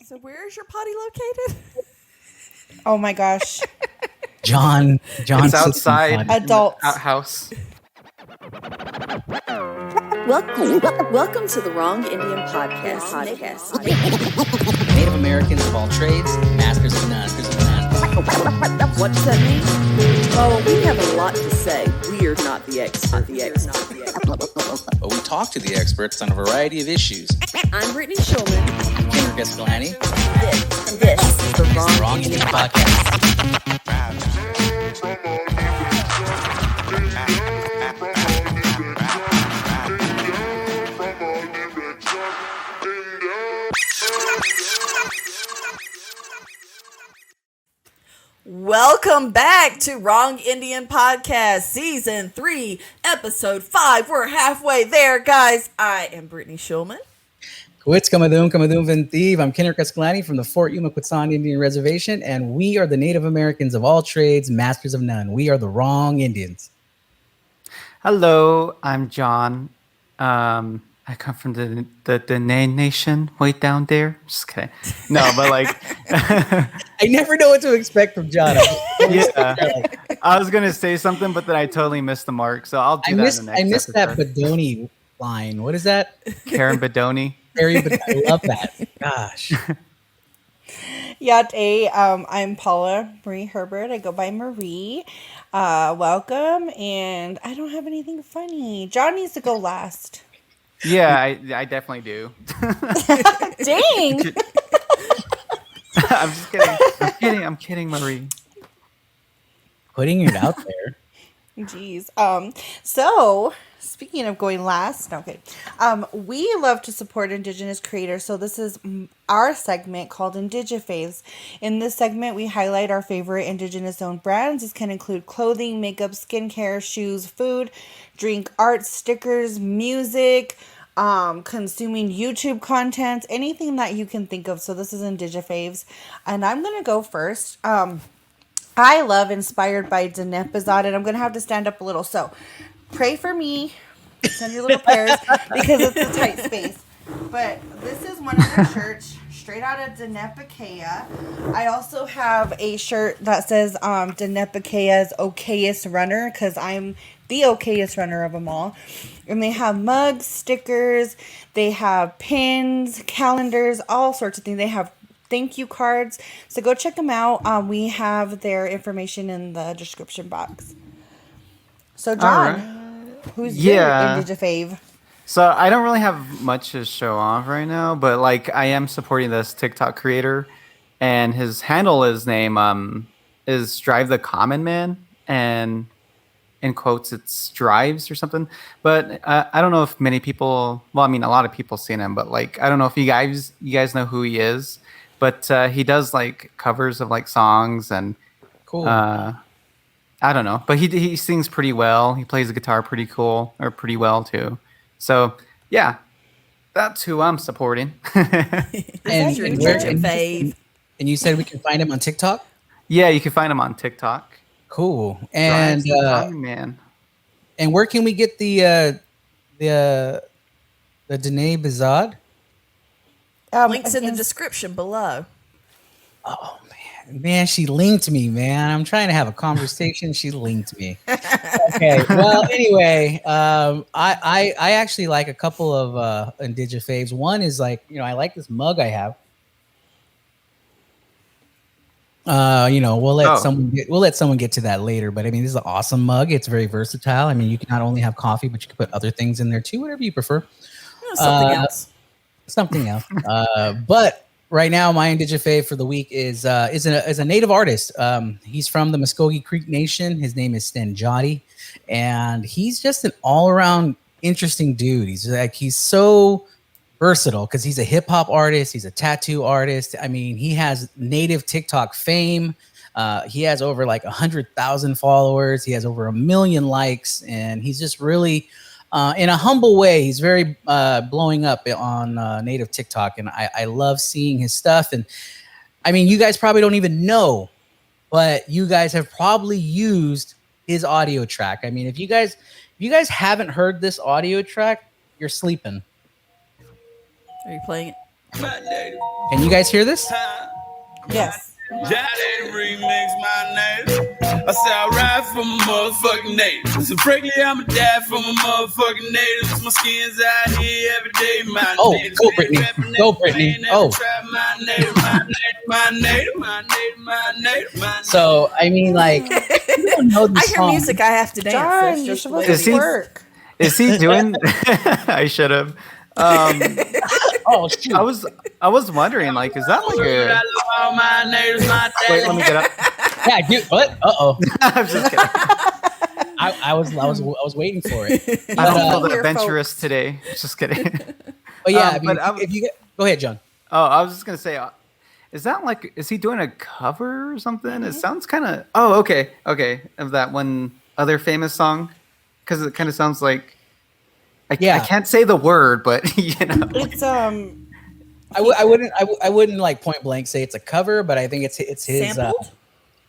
So where is your potty located? Oh my gosh. John. It's outside. Adults. Outhouse. Welcome to the Wrong Indian Podcast. Native Americans of all trades, masters of none. What does that mean? Oh, we have a lot to say. We are not the expert. But we talk to the experts on a variety of issues. I'm Brittany Schulman. Kenrick. This is the Wrong Indian Podcast. Welcome back to Wrong Indian Podcast, Season 3, Episode 5. We're halfway there, guys. I am Brittany Schulman. Quits Kamadum Ventiv. I'm Kenrick from the Fort Yuma Quetzal Indian Reservation, and we are the Native Americans of all trades, masters of none. We are the Wrong Indians. Hello, I'm John. I come from the Dine Nation way down there. Just kidding. No, but like I never know what to expect from John. I was gonna say something, but then I totally missed the mark. So I'll do that in the next I missed episode. that Bedoni line. What is that? Karen Bedoni. I love that. Gosh. Yate, I'm Paula Marie Herbert. I go by Marie. Welcome, and I don't have anything funny. John needs to go last. Yeah, I definitely do. Dang! I'm just kidding. I'm kidding, Marie. Putting it out there. Jeez. So speaking of going last, okay. We love to support Indigenous creators, so this is our segment called Indigi-Faves. In this segment, we highlight our favorite Indigenous-owned brands. This can include clothing, makeup, skincare, shoes, food, drink, art, stickers, music, consuming YouTube content, anything that you can think of. So this is Indigi-Faves, and I'm gonna go first. I love Inspired by Bizaad, and I'm gonna have to stand up a little. So pray for me. Send your little prayers because it's a tight space. But this is one of the shirts straight out of Dine. I also have a shirt that says Dinepakea's okayest runner, because I'm the okayest runner of them all. And they have mugs, stickers, they have pins, calendars, all sorts of things. They have thank you cards. So go check them out. We have their information in the description box. So John, who's your Indigi-Fave? So I don't really have much to show off right now, but like I am supporting this TikTok creator, and his handle is Drive the Common Man, and in quotes it's Drives or something. But I don't know if many people. Well, I mean, a lot of people seen him, but like I don't know if you guys know who he is. But he does like covers of like songs and Cool. I don't know, but he sings pretty well. He plays the guitar pretty well too. So yeah, that's who I'm supporting. And your Indigi-Fave. And you said we can find him on TikTok? Yeah, you can find him on TikTok. Cool. And man. And where can we get the Dine Bizaad? Links in the description below. Oh man, she linked me, man. I'm trying to have a conversation. She linked me. Okay. Well, anyway, I actually like a couple of Indigi-Faves. One is like, I like this mug I have. We'll let someone get to that later. But I mean, this is an awesome mug. It's very versatile. I mean, you can not only have coffee, but you can put other things in there too, whatever you prefer. Something else. But right now, my Indigi-Fave for the week is a native artist. He's from the Muskogee Creek Nation. His name is Sten Joddi, and he's just an all-around interesting dude. He's so versatile because he's a hip hop artist. He's a tattoo artist. I mean, he has native TikTok fame. He has over like 100,000 followers. He has over 1 million likes, and he's just really. In a humble way, he's very blowing up on native TikTok, and I love seeing his stuff. And I mean, you guys probably don't even know, but you guys have probably used his audio track. I mean, if you guys haven't heard this audio track, you're sleeping. Are you playing it? Can you guys hear this? Yes. Jolly remix my name. I say I ride for my motherfucking natives. So frankly, I'ma die for my motherfucking natives. My skin's out here every day. My Oh, natives. go Brittany. Go Brittany. Oh. So I mean, like, you don't know the I hear song. music, I have to dance. John, That's you're just the way supposed it to is. work. Is he doing? I should have. Oh shoot! I was wondering, like, is that like a? Wait, let me get up. Yeah, dude. What? I'm just kidding. I was waiting for it. I don't But, feel adventurous today. Just kidding. But yeah, I but mean, if you go ahead, John. Oh, I was just gonna say, is that like? Is he doing a cover or something? It sounds kind of. Oh, okay, of that one other famous song, because it kind of sounds like. I can't say the word, but you know, It's I wouldn't like point blank say it's a cover, but I think it's his. Sampled?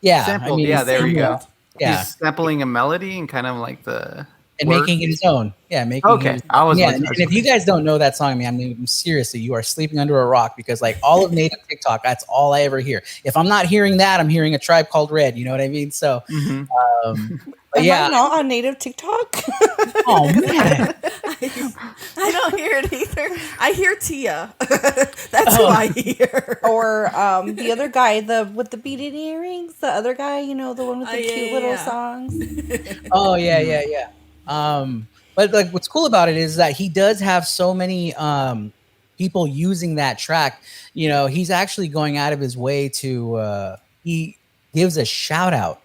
Yeah, sampled. I mean, Yeah, there you go. sampled. Yeah, He's sampling a melody and kind of like the and words. making it his own. Yeah, making. Okay, it his I was. Yeah, looking- and if you guys don't know that song, I mean, seriously, you are sleeping under a rock because like all of native TikTok, that's all I ever hear. If I'm not hearing that, I'm hearing A Tribe Called Red. You know what I mean? So, Mhm. but Am yeah. I not on native TikTok? Oh man. I don't hear it either. I hear Tia. That's who I hear. Or the other guy, with the beaded earrings, the other guy, you know, the one with the cute little songs. Oh yeah. But like, what's cool about it is that he does have so many people using that track. You know, he's actually going out of his way to. He gives a shout out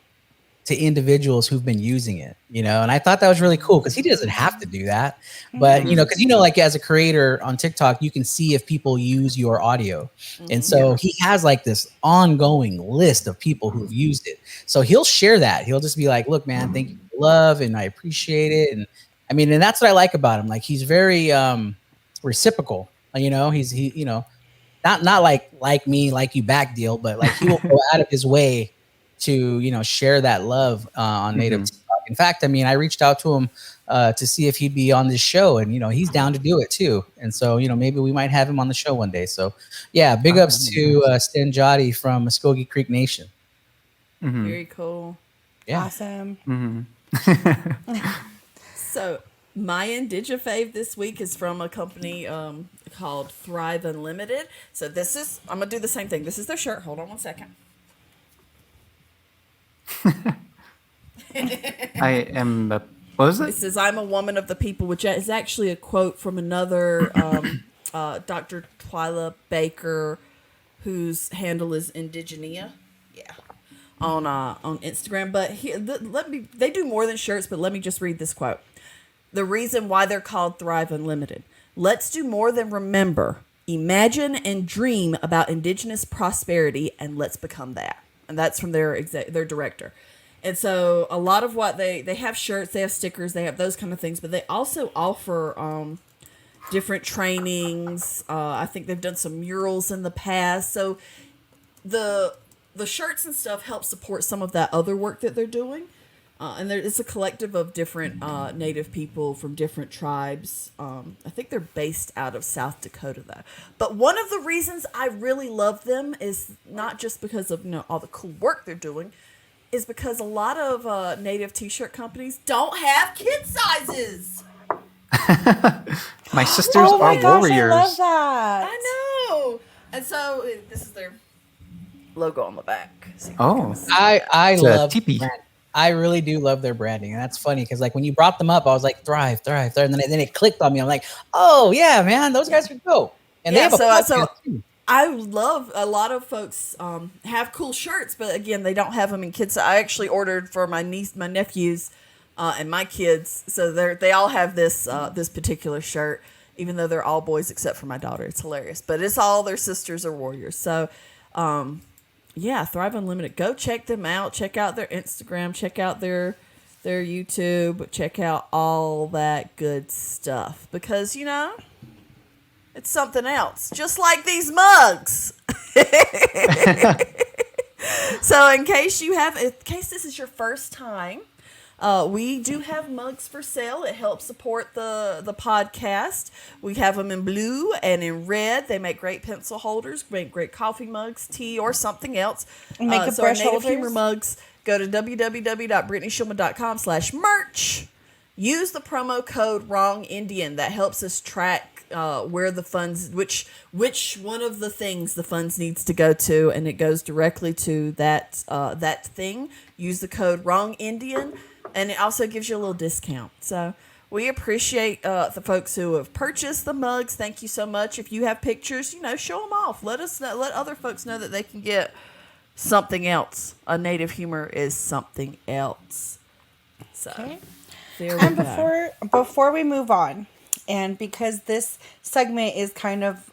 to individuals who've been using it. You know, and I thought that was really cool because he doesn't have to do that. But you know, because like as a creator on TikTok, you can see if people use your audio, and so he has like this ongoing list of people who've used it. So he'll share that. He'll just be like, "Look, man, thank you for the love, and I appreciate it." And I mean, and that's what I like about him. Like he's very reciprocal. You know, he you know, not like me, like you back deal, but like he will go out of his way to share that love on native TikTok. In fact, I mean, I reached out to him to see if he'd be on this show, and he's down to do it too. And so maybe we might have him on the show one day. So yeah, big ups to Sten Joddi from Muskogee Creek Nation. Very cool. Yeah. Awesome. So my Indigi-Fave this week is from a company called Thrive Unlimited. So I'm gonna do the same thing. This is their shirt. Hold on one second. I am the. What was It it? says, "I'm a woman of the people," which is actually a quote from another Dr. Twyla Baker, whose handle is Indigenous. Yeah, on Instagram. But they do more than shirts. But let me just read this quote. The reason why they're called Thrive Unlimited. Let's do more than remember, imagine, and dream about Indigenous prosperity, and let's become that. And that's from their director. And so a lot of what they have shirts, they have stickers, they have those kind of things, but they also offer different trainings. I think they've done some murals in the past. So the shirts and stuff help support some of that other work that they're doing. And it's a collective of different Native people from different tribes. I think they're based out of South Dakota, though. But one of the reasons I really love them is not just because of all the cool work they're doing, is because a lot of Native T-shirt companies don't have kid sizes. My sisters are warriors. I love that. I know. And so this is their logo on the back. So Oh, I It's a love teepee. brand. I really do love their branding, and that's funny because like when you brought them up, I was like Thrive, and then it clicked on me. I'm like, oh yeah, man, those guys are dope, and they Yeah, have a so podcast too. I love a lot of folks have cool shirts, but again, they don't have them in kids. So I actually ordered for my nephews, and my kids. So they all have this particular shirt, even though they're all boys except for my daughter. It's hilarious, but it's all their sisters are warriors. So, yeah, Thrive Unlimited. Go check them out. Check out their Instagram. Check out their YouTube. Check out all that good stuff because it's something else, just like these mugs. So in case this is your first time We do have mugs for sale. It helps support the podcast. We have them in blue and in red. They make great pencil holders, make great coffee mugs, tea, or something else. Make a so our brush Native holders. Humor mugs, go to www.brittanyshulman.com/merch. Use the promo code WrongIndian. That helps us track where the funds, which one of the things the funds needs to go to, and it goes directly to that thing. Use the code WrongIndian, and it also gives you a little discount. So we appreciate the folks who have purchased the mugs. Thank you so much. If you have pictures, show them off. Let us know, let other folks know that they can get something else. A Native Humor is something else. So. Okay. And before we move on, and because this segment is kind of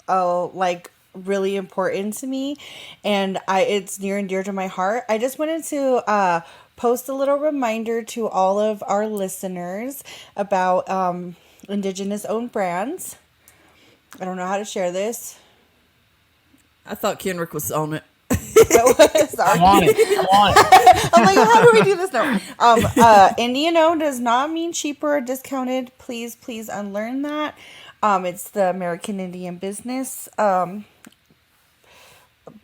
like really important to me, and it's near and dear to my heart, I just wanted to post a little reminder to all of our listeners about Indigenous owned brands. I don't know how to share this. I thought Kenrick was on it. Sorry. I'm on it. I'm like, how do we do this now? Indian owned does not mean cheaper or discounted. Please unlearn that. It's the American Indian business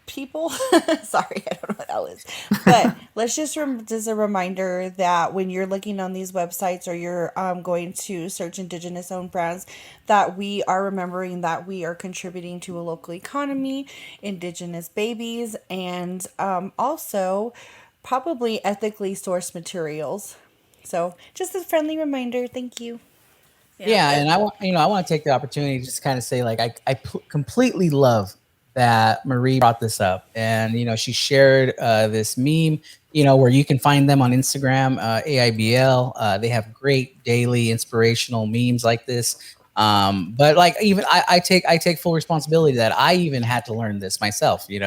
people. Sorry, I don't know what that is. But let's just a reminder that when you're looking on these websites or you're going to search Indigenous owned brands, that we are remembering that we are contributing to a local economy, Indigenous babies, and also probably ethically sourced materials. So just a friendly reminder. Thank you. Yeah, and I want to take the opportunity to just kind of say, like, I completely love that Marie brought this up, and she shared this meme, where you can find them on Instagram, AIBL. They have great daily inspirational memes like this. But like, even I take full responsibility that I even had to learn this myself. We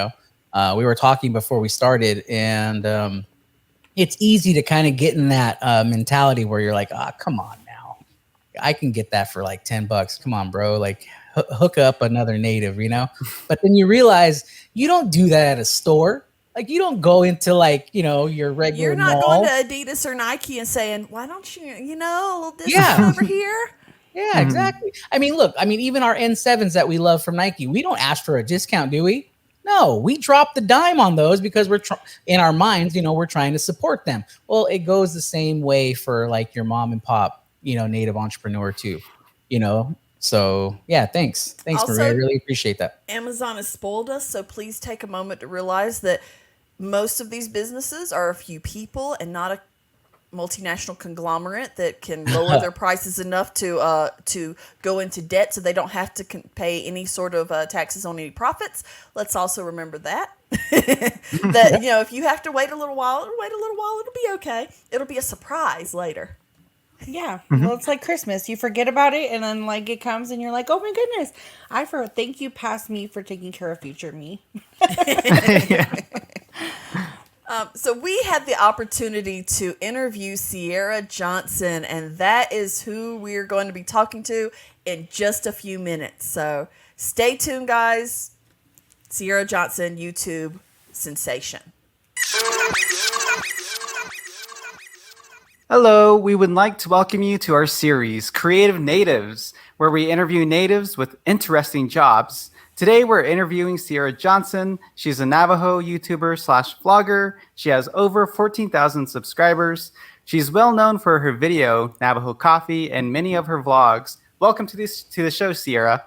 were talking before we started, and it's easy to kind of get in that mentality where you're like, come on now, I can get that for like $10. Come on, bro, like. Hook up another native, but then you realize you don't do that at a store. Like, you don't go into like, your regular You're not mall. going to Adidas or Nike and saying, why don't you, this over here? Yeah, exactly. I mean, look, even our N7s that we love from Nike, we don't ask for a discount, do we? No, we drop the dime on those because we're in our minds, we're trying to support them. Well, it goes the same way for like your mom and pop, native entrepreneur too, So yeah, thanks also, Maria. I really appreciate that. Amazon has spoiled us, so please take a moment to realize that most of these businesses are a few people and not a multinational conglomerate that can lower their prices enough to go into debt so they don't have to pay any sort of taxes on any profits. Let's also remember that if you have to wait a little while, it'll be okay. It'll be a surprise later. Yeah, well, it's like Christmas. You forget about it, and then like it comes, and you're like, "Oh my goodness!" Thank you, past me, for taking care of future me. So we had the opportunity to interview Sierra Johnson, and that is who we are going to be talking to in just a few minutes. So stay tuned, guys. Sierra Johnson, YouTube sensation. Hello, we would like to welcome you to our series, Creative Natives, where we interview natives with interesting jobs. Today, we're interviewing Sierra Johnson. She's a Navajo YouTuber / vlogger. She has over 14,000 subscribers. She's well known for her video, Navajo Coffee, and many of her vlogs. Welcome to the show, Sierra.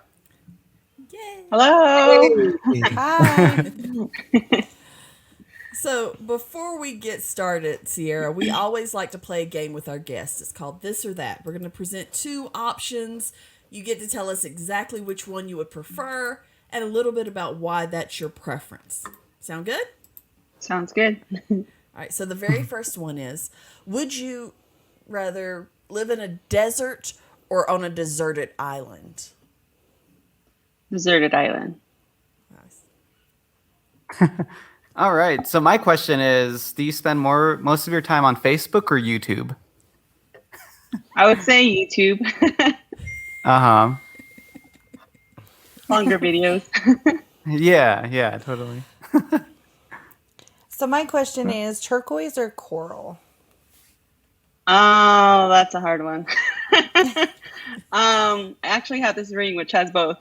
Yay. Hello. Hi. So before we get started, Sierra, we always like to play a game with our guests. It's called This or That. We're going to present two options. You get to tell us exactly which one you would prefer and a little bit about why that's your preference. Sound good? Sounds good. All right. So the very first one is, would you rather live in a desert or on a deserted island? Deserted island. Nice. All right. So my question is, do you spend most of your time on Facebook or YouTube? I would say YouTube. Uh-huh. Longer videos. Yeah, totally. So my question is, turquoise or coral? Oh, that's a hard one. I actually have this ring which has both.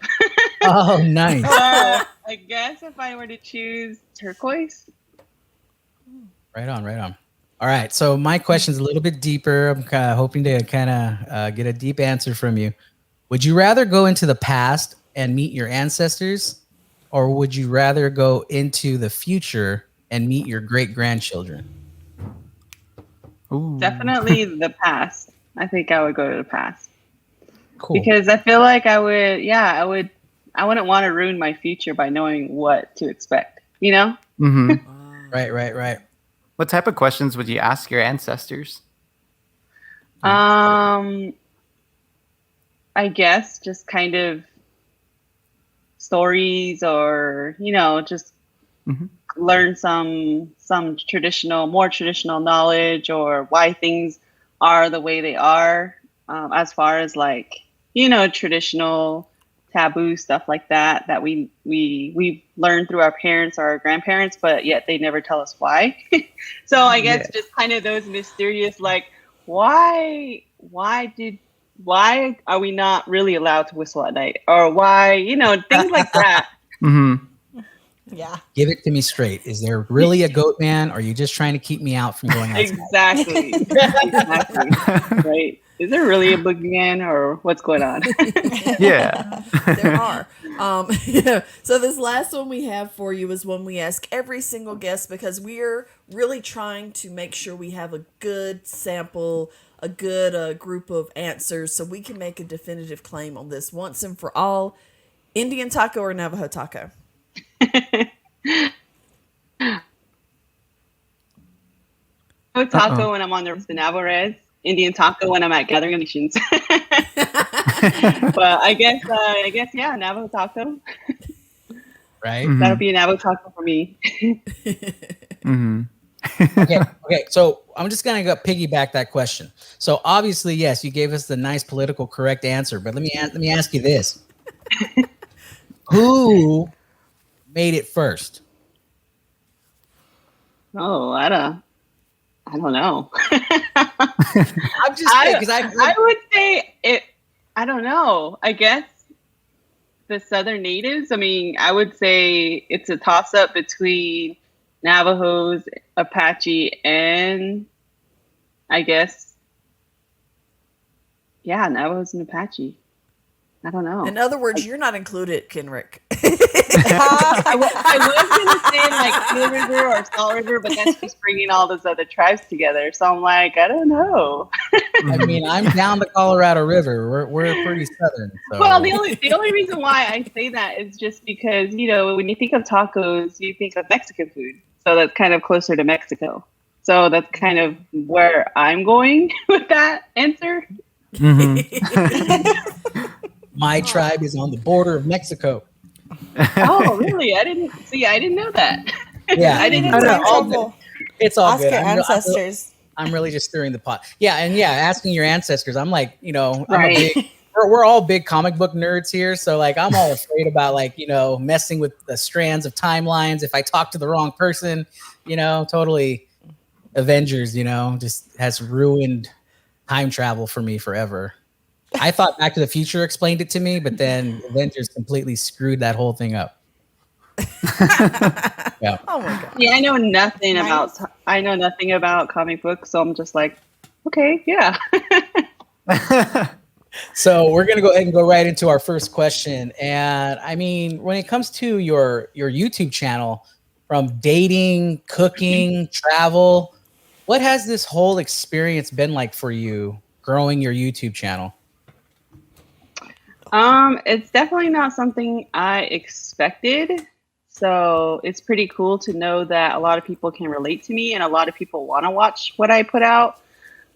Oh, nice. I guess if I were to choose turquoise. Right on, right on. All right, so my question's a little bit deeper. I'm kind of hoping to kind of get a deep answer from you. Would you rather go into the past and meet your ancestors, or would you rather go into the future and meet your great-grandchildren? Ooh. Definitely the past. I think I would go to the past. Cool. Because I feel like I wouldn't want to ruin my future by knowing what to expect, you know? Mm-hmm. Right. What type of questions would you ask your ancestors? I guess just kind of stories, or, you know, just learn some more traditional knowledge, or why things are the way they are, as far as like, you know, traditional taboo stuff like that we learned through our parents or our grandparents, but yet they never tell us why. So I guess just kind of those mysterious, like, why are we not really allowed to whistle at night, or why, you know, things like that. Yeah. Give it to me straight. Is there really a goat man, or are you just trying to keep me out from going outside? Exactly. Right. Is there really a boogeyman, or what's going on? Yeah. There are. So this last one we have for you is one we ask every single guest, because we're really trying to make sure we have a good sample, a good group of answers, so we can make a definitive claim on this once and for all. Indian taco or Navajo taco? Taco when I'm on the Navajo Res. Indian taco when I'm at Gathering of Nations. But I guess, yeah, Navajo taco. Right. That'll be a Navajo taco for me. Okay. So I'm just gonna go piggyback that question. So obviously, yes, you gave us the nice political correct answer, but let me ask you this: who made it first? Oh, I don't know. I'm just because I would say it. I don't know. I guess the Southern natives. I mean, I would say it's a toss up between Navajos, Apache, and I guess, yeah, Navajos and Apache. I don't know. In other words, you're not included, Kenrick. I was going to say like Blue River or Salt River, but that's just bringing all those other tribes together. So I'm like, I don't know. I mean, I'm down the Colorado River. We're pretty southern. So. Well, the only reason why I say that is just because, you know, when you think of tacos, you think of Mexican food. So that's kind of closer to Mexico. So that's kind of where I'm going with that answer. My tribe is on the border of Mexico. Oh, really? I didn't know that. Yeah, I didn't That's know. in trouble. It's all Ask good. your ancestors. I'm really just stirring the pot. Yeah, and asking your ancestors. I'm like, you know, Right. we're all big comic book nerds here, so like I'm all afraid about like, you know, messing with the strands of timelines. If I talk to the wrong person, you know, totally Avengers, you know, just has ruined time travel for me forever. I thought Back to the Future explained it to me, but then Avengers completely screwed that whole thing up. Yeah. Oh my god. Yeah, I know nothing about comic books, so I'm just like, okay, yeah. So we're gonna go ahead and go right into our first question. And I mean, when it comes to your YouTube channel, from dating, cooking, travel, what has this whole experience been like for you growing your YouTube channel? It's definitely not something I expected. So it's pretty cool to know that a lot of people can relate to me and a lot of people want to watch what I put out.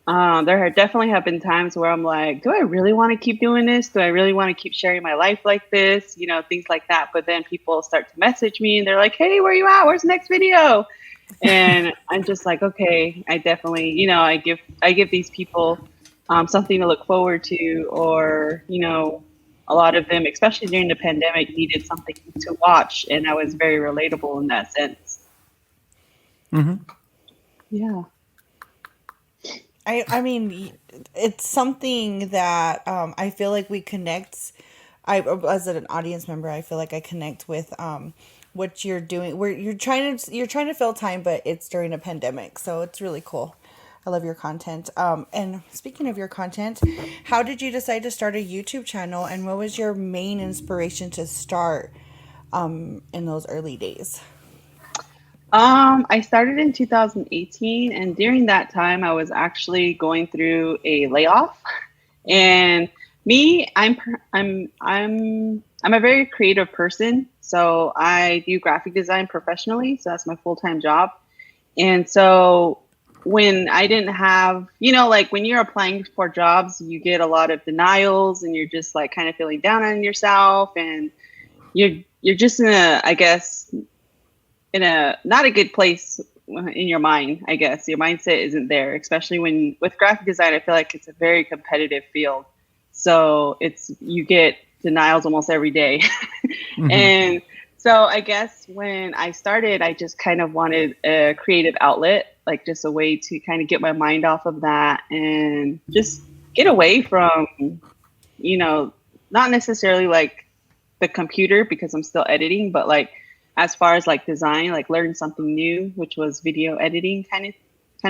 There definitely have been times where I'm like, do I really want to keep doing this? Do I really want to keep sharing my life like this? You know, things like that. But then people start to message me and they're like, hey, where you at? Where's the next video? And I'm just like, okay, I definitely, you know, I give these people something to look forward to, or, you know, a lot of them, especially during the pandemic, needed something to watch, and I was very relatable in that sense. Mm-hmm. Yeah. I mean, it's something that I feel like we connect. As an audience member, I feel like I connect with what you're doing. Where you're trying to fill time, but it's during a pandemic, so it's really cool. I love your content. And speaking of your content, how did you decide to start a YouTube channel, and what was your main inspiration to start in those early days? I started in 2018, and during that time, I was actually going through a layoff. And me, I'm a very creative person, so I do graphic design professionally. So that's my full-time job. And so when I didn't have, like when you're applying for jobs, you get a lot of denials, and you're just like kind of feeling down on yourself, and you're just in a not a good place in your mind. I guess your mindset isn't there, especially with graphic design. I feel like it's a very competitive field, so you get denials almost every day. Mm-hmm. And so I guess when I started, I just kind of wanted a creative outlet, like just a way to kind of get my mind off of that and just get away from, not necessarily like the computer, because I'm still editing, but like as far as like design, like learn something new, which was video editing kind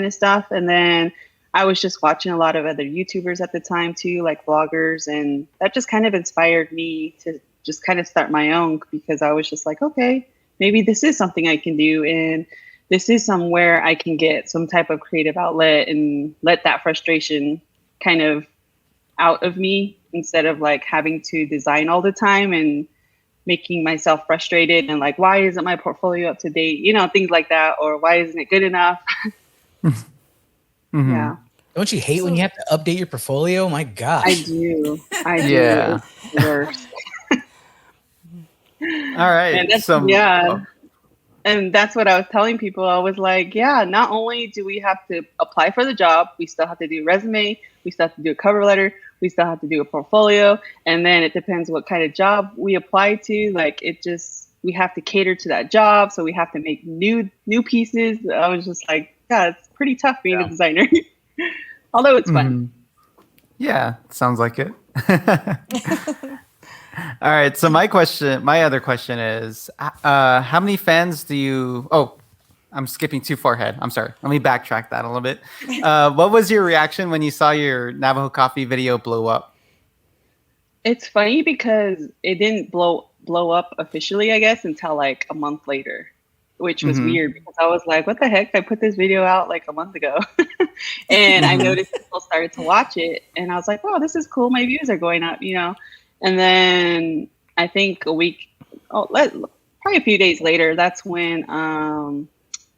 of stuff. And then I was just watching a lot of other YouTubers at the time too, like vloggers, and that just kind of inspired me to just kind of start my own, because I was just like, okay, maybe this is something I can do, and this is somewhere I can get some type of creative outlet and let that frustration kind of out of me, instead of like having to design all the time and making myself frustrated and like, why isn't my portfolio up to date? Things like that, or why isn't it good enough? Mm-hmm. Yeah. Don't you hate when you have to update your portfolio? My gosh. I do. Yeah. It's the worst. All right. And and that's what I was telling people. I was like, yeah, not only do we have to apply for the job, we still have to do a resume, we still have to do a cover letter, we still have to do a portfolio, and then it depends what kind of job we apply to. Like we have to cater to that job, so we have to make new pieces. I was just like, yeah, it's pretty tough being a designer, although it's fun. Yeah, sounds like it. All right, so my other question is, how many fans do you? Oh, I'm skipping too far ahead. I'm sorry. Let me backtrack that a little bit. What was your reaction when you saw your Navajo Coffee video blow up? It's funny because it didn't blow up officially, I guess, until like a month later, which was weird, because I was like, what the heck? I put this video out like a month ago. And I noticed people started to watch it, and I was like, oh, this is cool. My views are going up, And then I think probably a few days later, that's when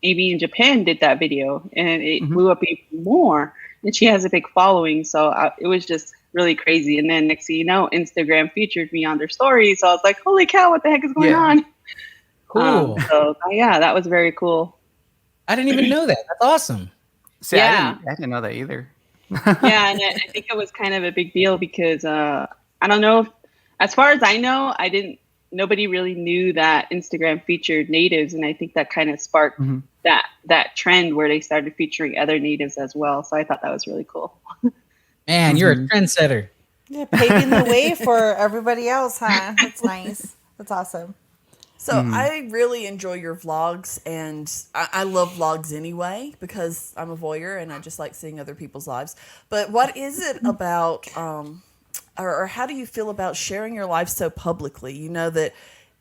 AB in Japan did that video, and it blew up even more. And she has a big following, so it was just really crazy. And then next thing you know, Instagram featured me on their story, so I was like, holy cow, what the heck is going on? Cool. So yeah, that was very cool. I didn't even know that. That's awesome. See, I didn't know that either. Yeah, and I think it was kind of a big deal because I don't know if, as far as I know, nobody really knew that Instagram featured natives, and I think that kind of sparked that trend where they started featuring other natives as well. So I thought that was really cool. Man, you're a trendsetter. Yeah, paving the way for everybody else, huh? That's nice. That's awesome. So I really enjoy your vlogs, and I love vlogs anyway because I'm a voyeur and I just like seeing other people's lives. But what is it about, or how do you feel about sharing your life so publicly? You know that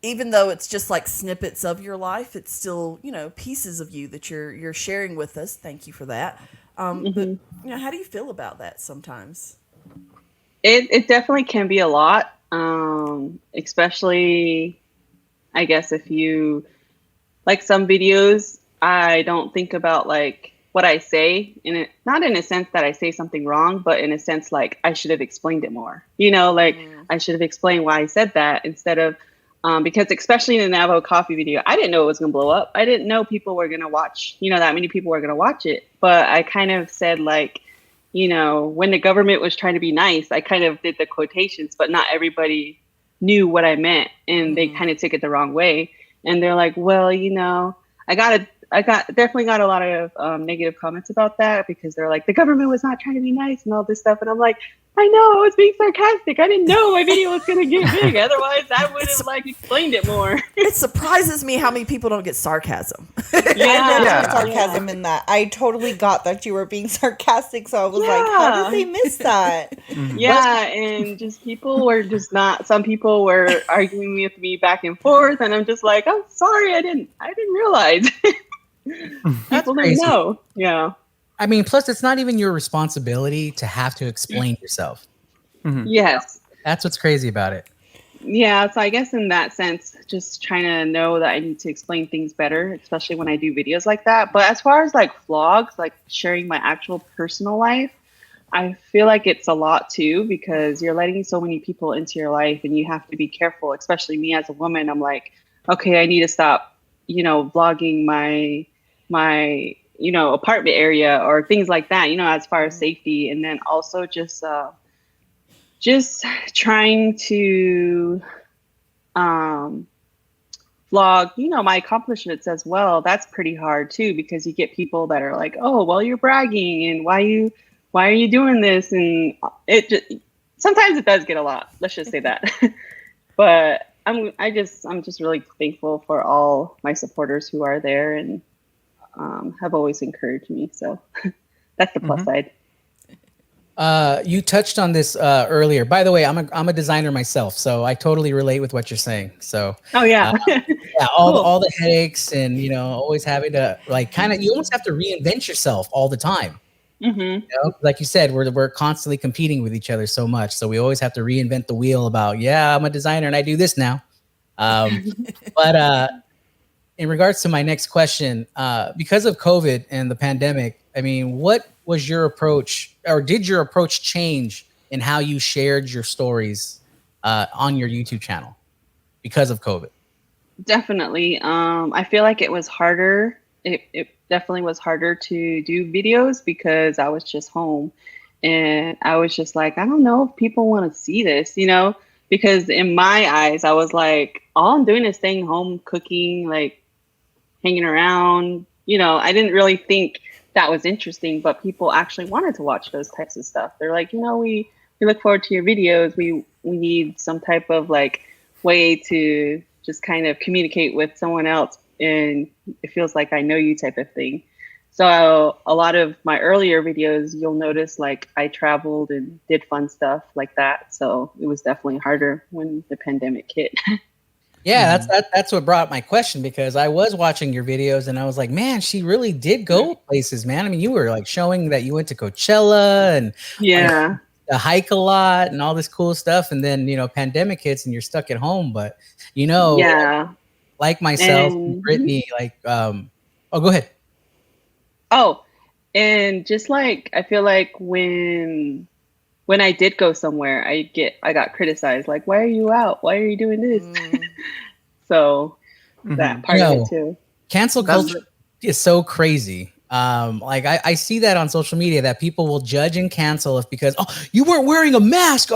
even though it's just like snippets of your life, it's still, pieces of you that you're sharing with us. Thank you for that. But how do you feel about that sometimes? It definitely can be a lot, especially, I guess, if you like some videos, I don't think about like what I say not in a sense that I say something wrong, but in a sense like I should have explained it more. I should have explained why I said that instead of because especially in the Navajo Coffee video, I didn't know it was going to blow up. I didn't know people were going to watch, that many people were going to watch it. But I kind of said like, when the government was trying to be nice, I kind of did the quotations, but not everybody knew what I meant, and they kind of took it the wrong way. And they're like, well, I got definitely got a lot of negative comments about that because they're like, the government was not trying to be nice and all this stuff. And I'm like, I know, I was being sarcastic. I didn't know my video was going to get big. Otherwise, I would have like explained it more. It surprises me how many people don't get sarcasm. I read Yeah. sarcasm in that. I totally got that you were being sarcastic, so I was like, how did they miss that? Yeah, and just people were just not. Some people were arguing with me back and forth, and I'm just like, I'm sorry, I didn't realize. People didn't know. Yeah. I mean, plus it's not even your responsibility to have to explain yourself. Yes. That's what's crazy about it. Yeah, so I guess in that sense, just trying to know that I need to explain things better, especially when I do videos like that. But as far as like vlogs, like sharing my actual personal life, I feel like it's a lot too, because you're letting so many people into your life and you have to be careful, especially me as a woman. I'm like, okay, I need to stop, vlogging my apartment area or things like that, as far as safety. And then also just trying to vlog, my accomplishments as well. That's pretty hard too, because you get people that are like, oh, well, you're bragging and why are you doing this? And sometimes it does get a lot. Let's just say that. But I'm just really thankful for all my supporters who are there and have always encouraged me. So that's the plus side. You touched on this earlier. By the way, I'm a designer myself, so I totally relate with what you're saying. So oh yeah, all the headaches and always having to you almost have to reinvent yourself all the time. Like you said, we're constantly competing with each other so much, so we always have to reinvent the wheel about I'm a designer and I do this now. But in regards to my next question, because of COVID and the pandemic, I mean, what was your approach, or did your approach change in how you shared your stories on your YouTube channel because of COVID? Definitely. I feel like it was harder. It definitely was harder to do videos because I was just home and I was just like, I don't know if people want to see this, because in my eyes, I was like, all I'm doing is staying home, cooking, like hanging around. I didn't really think that was interesting, but people actually wanted to watch those types of stuff. They're like, we look forward to your videos. We need some type of like way to just kind of communicate with someone else, and it feels like I know you type of thing. So a lot of my earlier videos, you'll notice like I traveled and did fun stuff like that. So it was definitely harder when the pandemic hit. Yeah, that's what brought up my question, because I was watching your videos and I was like, man, she really did go places, man. I mean, you were like showing that you went to Coachella and a hike a lot and all this cool stuff. And then, pandemic hits and you're stuck at home. But, like myself and Brittany, go ahead. Oh, and just like, I feel like when I did go somewhere, I got criticized. Like, why are you out? Why are you doing this? So that part of it too. Cancel culture is so crazy. I see that on social media that people will judge and cancel because you weren't wearing a mask.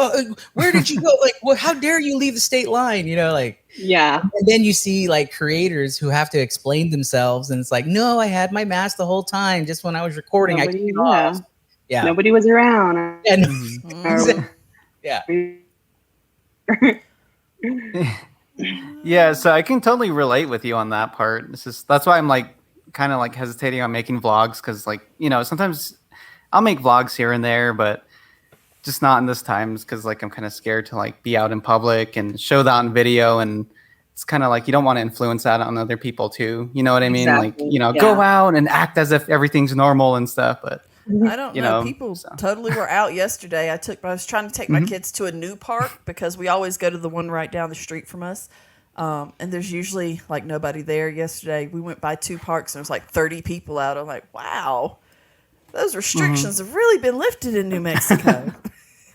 Where did you go? How dare you leave the state line? Yeah. And then you see like creators who have to explain themselves, and it's like, no, I had my mask the whole time. Just when I was recording, I took it off. Yeah. Nobody was around. Yeah. Yeah, so I can totally relate with you on that part. That's why I'm like kind of like hesitating on making vlogs, because sometimes I'll make vlogs here and there, but just not in this times, because like I'm kind of scared to like be out in public and show that on video, and it's kind of like you don't want to influence that on other people too. You know what I mean? Exactly. Like go out and act as if everything's normal and stuff, but. I don't know. People totally were out yesterday. I was trying to take my kids to a new park because we always go to the one right down the street from us. And there's usually like nobody there. Yesterday we went by 2 parks and there was like 30 people out. I'm like, wow, those restrictions have really been lifted in New Mexico.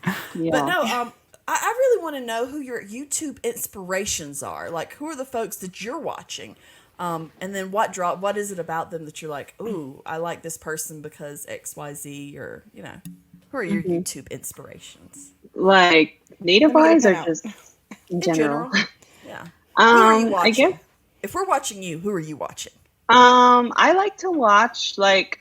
But no, I really want to know who your YouTube inspirations are. Like, who are the folks that you're watching? And then what is it about them that you're like, ooh, I like this person because XYZ, or, who are your YouTube inspirations? Like native-wise or just in general? Yeah. Who are you watching? I guess if we're watching you, who are you watching? I like to watch, like,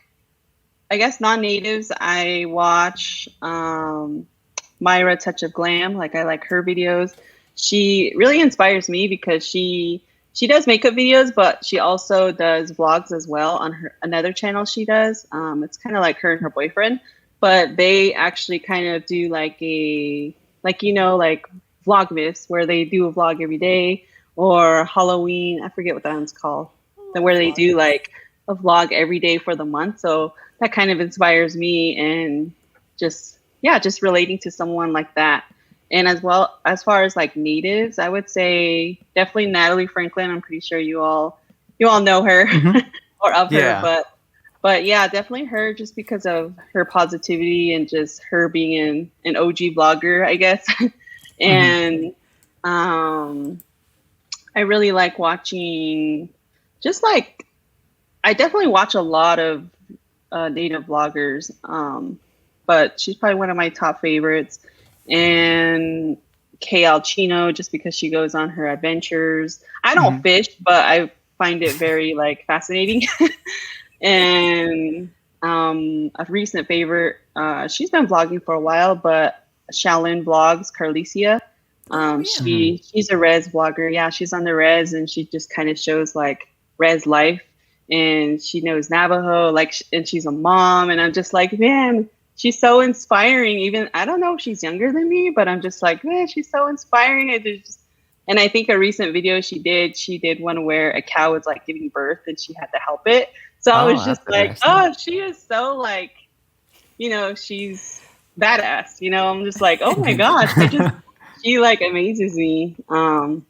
I guess non-natives. I watch Myra Touch of Glam. Like, I like her videos. She really inspires me because she does makeup videos, but she also does vlogs as well on her another channel she does. It's kind of like her and her boyfriend, but they actually kind of do like like Vlogmas, where they do a vlog every day, or Halloween. I forget what that one's called, where they do like a vlog every day for the month. So that kind of inspires me, and just relating to someone like that. And as well, as far as like natives, I would say definitely Natalie Franklin. I'm pretty sure you all know her or of her, but yeah, definitely her, just because of her positivity and just her being an OG vlogger, I guess. And I really like watching, just like, I definitely watch a lot of native vloggers, but she's probably one of my top favorites. And Kay Alcino, just because she goes on her adventures. I don't fish, but I find it very like fascinating. And a recent favorite, she's been vlogging for a while, but Shaolin Vlogs, Carlicia. She's a res vlogger. Yeah, she's on the res, and she just kind of shows like res life, and she knows Navajo, like, and she's a mom, and I'm just like, man, she's so inspiring. Even, I don't know if she's younger than me, but I'm just like, man, she's so inspiring. And I think a recent video she did one where a cow was like giving birth and she had to help it. So I was just like, oh, she is so like, she's badass. I'm just like, oh my gosh, she like amazes me. And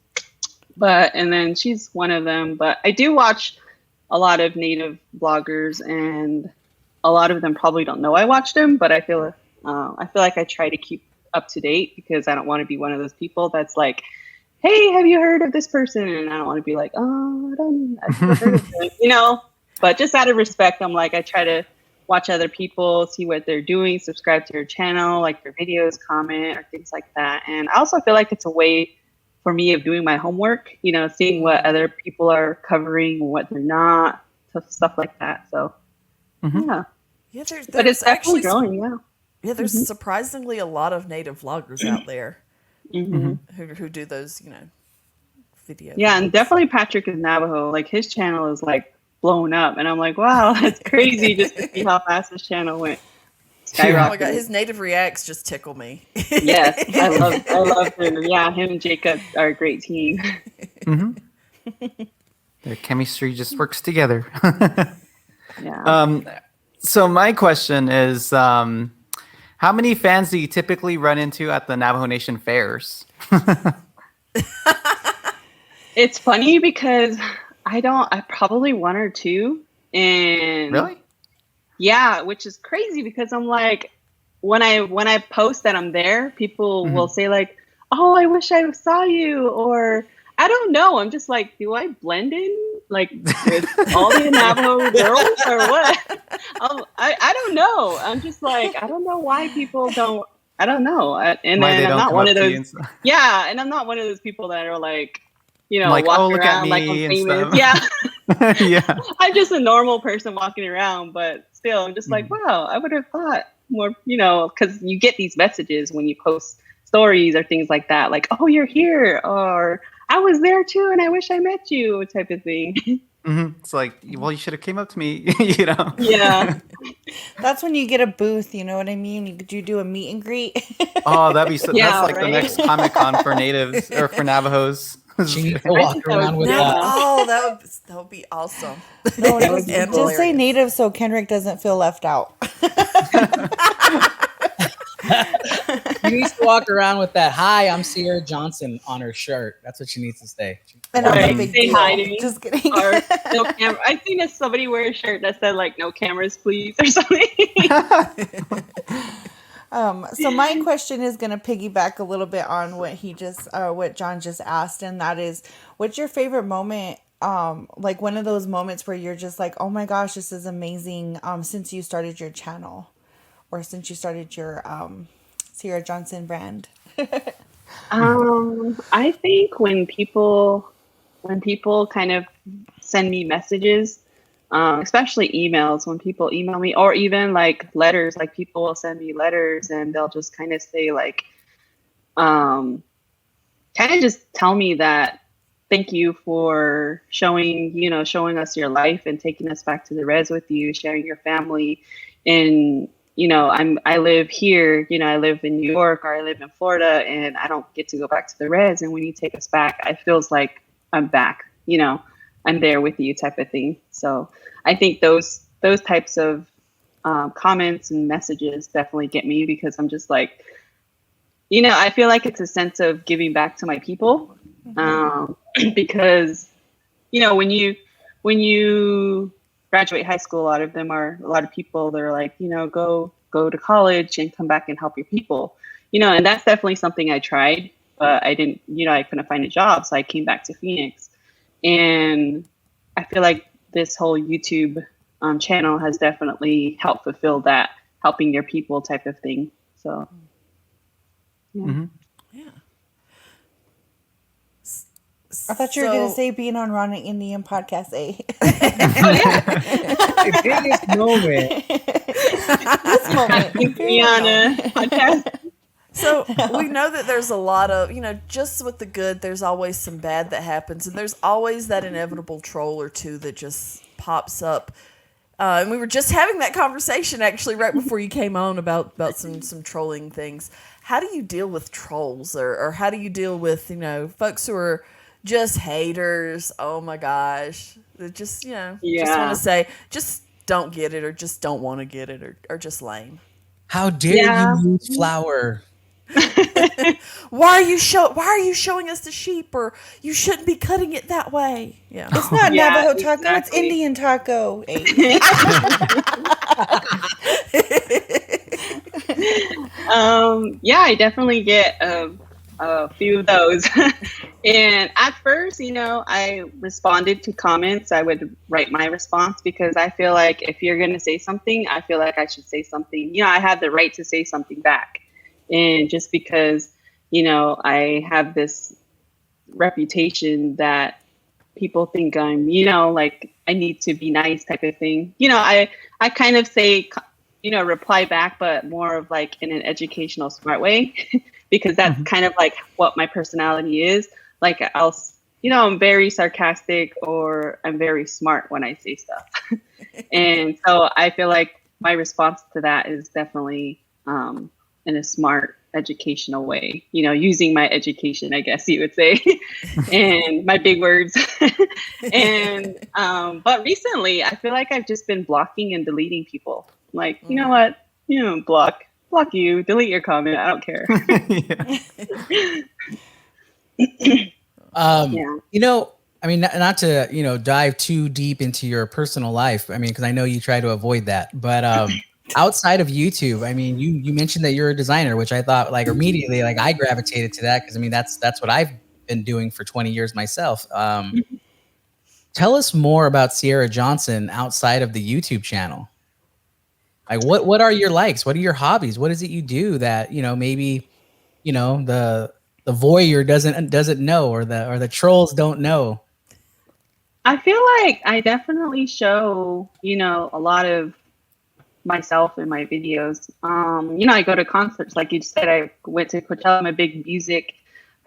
then she's one of them. But I do watch a lot of native bloggers, and a lot of them probably don't know I watched them, but I feel like I try to keep up to date, because I don't want to be one of those people that's like, hey, have you heard of this person? And I don't want to be like, oh, I've never heard of them, But just out of respect, I'm like, I try to watch other people, see what they're doing, subscribe to their channel, like their videos, comment, or things like that. And I also feel like it's a way for me of doing my homework, seeing what other people are covering, what they're not, stuff like that. So, yeah. Yeah, there's but it's actually growing, Yeah, there's surprisingly a lot of native vloggers out there who do those, videos. Yeah, and definitely Patrick is Navajo. Like, his channel is like blown up, and I'm like, wow, that's crazy just to see how fast his channel went. Oh my god, his native reacts just tickle me. Yes, I love him. Yeah, him and Jacob are a great team. Their chemistry just works together. Yeah. So my question is, how many fans do you typically run into at the Navajo Nation fairs? It's funny because I probably one or two. And really? Yeah, which is crazy, because I'm like, when I post that I'm there, people will say like, oh, I wish I saw you, or I don't know. I'm just like, do I blend in like with all the Navajo girls or what? I don't know. I'm just like, I don't know why people don't. I don't know. And then I'm not one of those. Yeah, and I'm not one of those people that are like, like, walking look around at me like I'm and famous. stuff. Yeah. Yeah. I'm just a normal person walking around, but still, I'm just like, wow, I would have thought more, because you get these messages when you post stories or things like that, like, oh, you're here, or I was there too, and I wish I met you, type of thing. It's like, well, you should have came up to me, Yeah. That's when you get a booth, you know what I mean? You do a meet and greet. Oh, that'd be so. Yeah, that's like right? the next Comic-Con for natives or for Navajos. She needs to walk around with that. Oh, that would be awesome. No, And just say hilarious. native so Kenrick doesn't feel left out. She needs to walk around with that, hi, I'm Sierra Johnson, on her shirt. That's what she needs to say. And I'm a Right. big Say deal. hi to me. Just kidding. Or no camera. I seen somebody wear a shirt that said like, no cameras, please, or something. So my question is going to piggyback a little bit on what John just asked, and that is, what's your favorite moment? Like one of those moments where you're just like, oh my gosh, this is amazing. Since you started your channel, or since you started your Sierra Johnson brand. I think when people kind of send me messages, especially emails, when people email me, or even like letters, like people will send me letters and they'll just kind of say like, kind of just tell me that thank you for showing us your life and taking us back to the res with you, sharing your family. And, I live here, I live in New York, or I live in Florida, and I don't get to go back to the res. And when you take us back, it feels like I'm back, I'm there with you type of thing. So I think those types of comments and messages definitely get me, because I'm just like, I feel like it's a sense of giving back to my people. Because, when you graduate high school, a lot of people, they're like, go to college and come back and help your people, and that's definitely something I tried, but I didn't, I couldn't find a job. So I came back to Phoenix, and I feel like this whole YouTube channel has definitely helped fulfill that helping your people type of thing. So, yeah. Mm-hmm. Yeah. I thought you were going to say being on NDN Podcast, eh? The biggest moment. This moment. Be on a podcast. So we know that there's a lot of, just with the good, there's always some bad that happens. And there's always that inevitable troll or two that just pops up. And we were just having that conversation actually right before you came on about some trolling things. How do you deal with trolls, or how do you deal with, folks who are just haters? Oh my gosh. They just, just want to say, just don't get it, or just don't want to get it, or just lame. How dare you use flour? Why are you showing us the sheep, or you shouldn't be cutting it that way? Yeah. It's not Navajo taco, exactly. it's Indian taco. I definitely get a few of those. And at first, I responded to comments. I would write my response, because I feel like if you're going to say something, I feel like I should say something. I have the right to say something back. And just because, I have this reputation that people think I'm, like I need to be nice type of thing. I kind of say, reply back, but more of like in an educational, smart way, because that's kind of like what my personality is. Like I'm very sarcastic, or I'm very smart when I say stuff. And so I feel like my response to that is definitely in a smart, educational way, using my education, I guess you would say, and my big words. And but recently I feel like I've just been blocking and deleting people. Like, you know what? Block you, delete your comment. I don't care. I mean, not to, dive too deep into your personal life. I mean, because I know you try to avoid that, but outside of YouTube, I mean, you mentioned that you're a designer, which I thought like immediately, like I gravitated to that, because I mean, that's what I've been doing for 20 years myself. Tell us more about Sierra Johnson outside of the YouTube channel. Like, what are your likes? What are your hobbies? What is it you do that, maybe, the voyeur doesn't know, or the trolls don't know? I feel like I definitely show, a lot of myself in my videos. I go to concerts, like you said. I went to Coachella. I'm a big music.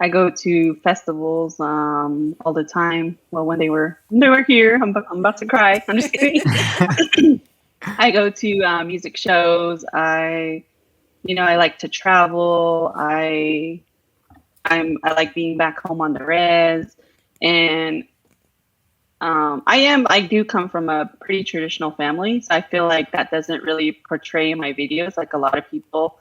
I go to festivals all the time. Well, when they were here, I'm about to cry. I'm just kidding. I go to music shows. I like to travel. I like being back home on the res, and I do come from a pretty traditional family, so I feel like that doesn't really portray in my videos. Like a lot of people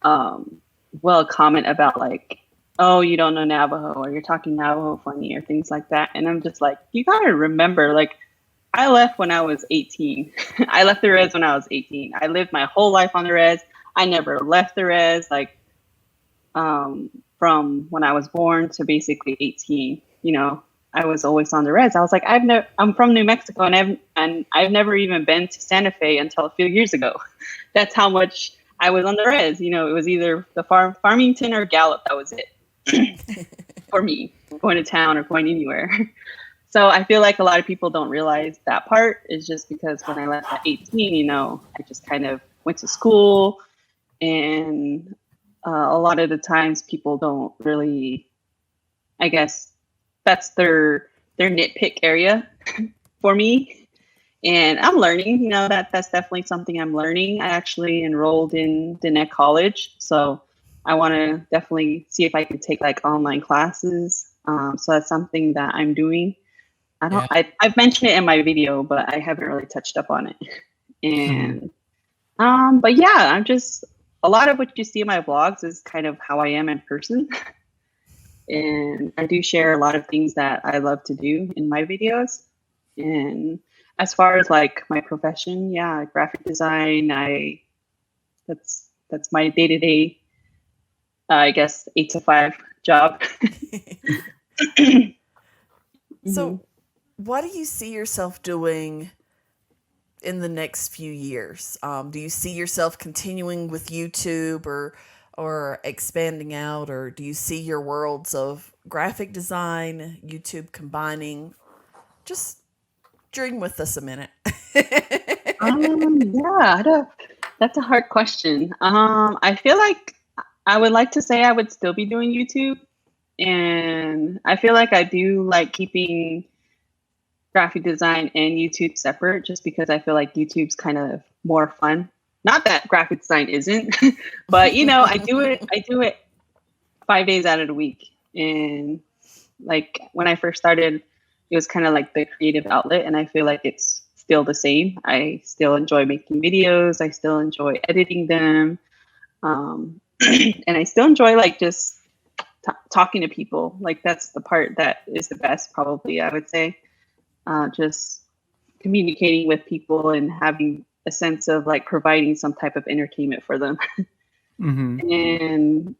will comment about like, oh, you don't know Navajo, or you're talking Navajo funny, or things like that. And I'm just like, you gotta remember, like, I left when I was 18. I left the res when I was 18. I lived my whole life on the res. I never left the res, like, from when I was born to basically 18. I was always on the res. I was like, I'm from New Mexico, and I've never even been to Santa Fe until a few years ago. That's how much I was on the res. It was either the Farmington or Gallup. That was it for me, going to town or going anywhere. So I feel like a lot of people don't realize that part is just because when I left at 18, I just kind of went to school, and a lot of the times people don't really, I guess that's their nitpick area for me. And I'm learning, that's definitely something I'm learning. I actually enrolled in Dine College, so I want to definitely see if I can take like online classes. So that's something that I'm doing. I've mentioned it in my video, but I haven't really touched up on it. And but yeah, I'm just, a lot of what you see in my vlogs is kind of how I am in person. And I do share a lot of things that I love to do in my videos. And as far as like my profession, yeah, graphic design, that's my day-to-day, I guess 8 to 5 job. So what do you see yourself doing in the next few years? Do you see yourself continuing with YouTube or expanding out, or do you see your worlds of graphic design, YouTube combining? Just dream with us a minute. Yeah, that's a hard question. I feel like I would like to say I would still be doing YouTube, and I feel like I do like keeping graphic design and YouTube separate, just because I feel like YouTube's kind of more fun. Not that graphic design isn't, but I do it 5 days out of the week. And like when I first started, it was kind of like the creative outlet, and I feel like it's still the same. I still enjoy making videos. I still enjoy editing them. And I still enjoy like just talking to people. Like that's the part that is the best, probably, I would say. Just communicating with people and having a sense of like providing some type of entertainment for them. And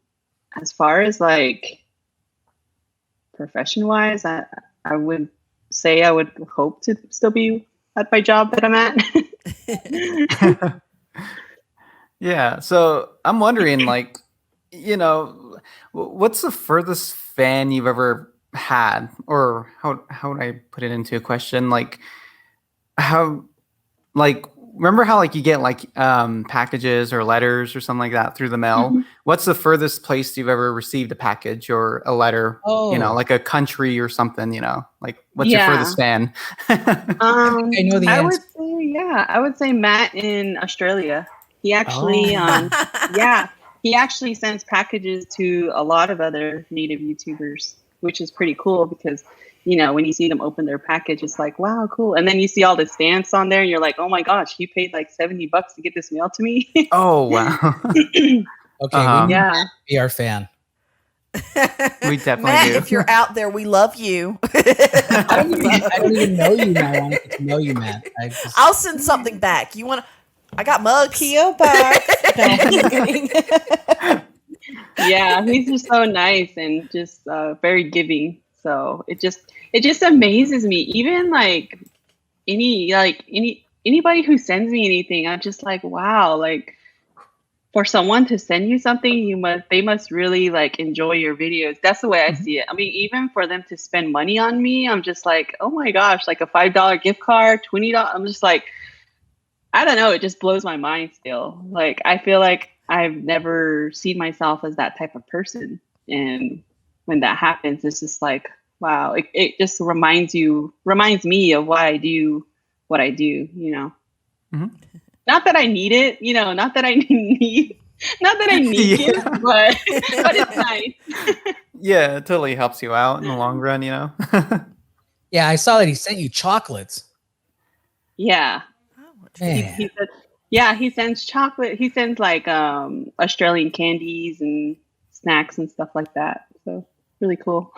as far as like profession wise, I would say I would hope to still be at my job that I'm at. Yeah. So I'm wondering, like, what's the furthest fan you've ever had, or how would I put it into a question? Like, remember how like you get like packages or letters or something like that through the mail? What's the furthest place you've ever received a package or a letter? Like a country or something, like what's your furthest fan? I know the answer. I would say Matt in Australia. He actually he actually sends packages to a lot of other native YouTubers, which is pretty cool because when you see them open their package, it's like, wow, cool. And then you see all the stamps on there and you're like, oh my gosh, you paid like $70 to get this mail to me. Oh, wow. Okay. We need to be our fan. We definitely Matt, do. if you're out there, we love you. I don't even know you, Matt. I want to get to know you, Matt. I'll send something back. You want to? I got mugs. P.O. box. No, I'm kidding. Yeah, he's just so nice and just very giving. So it just amazes me. Even like anybody who sends me anything, I'm just like, wow, like for someone to send you something, they must really like enjoy your videos. That's the way I see it. I mean, even for them to spend money on me, I'm just like, oh my gosh, like a $5 gift card, $20. I'm just like, I don't know. It just blows my mind still. Like, I feel like I've never seen myself as that type of person. And when that happens, it's just like, wow, it just reminds me of why I do what I do, Not that I need it, not that I need it, but it's nice. Yeah, it totally helps you out in the long run, Yeah, I saw that he sent you chocolates. Yeah. He sends chocolate. He sends like Australian candies and snacks and stuff like that. So really cool.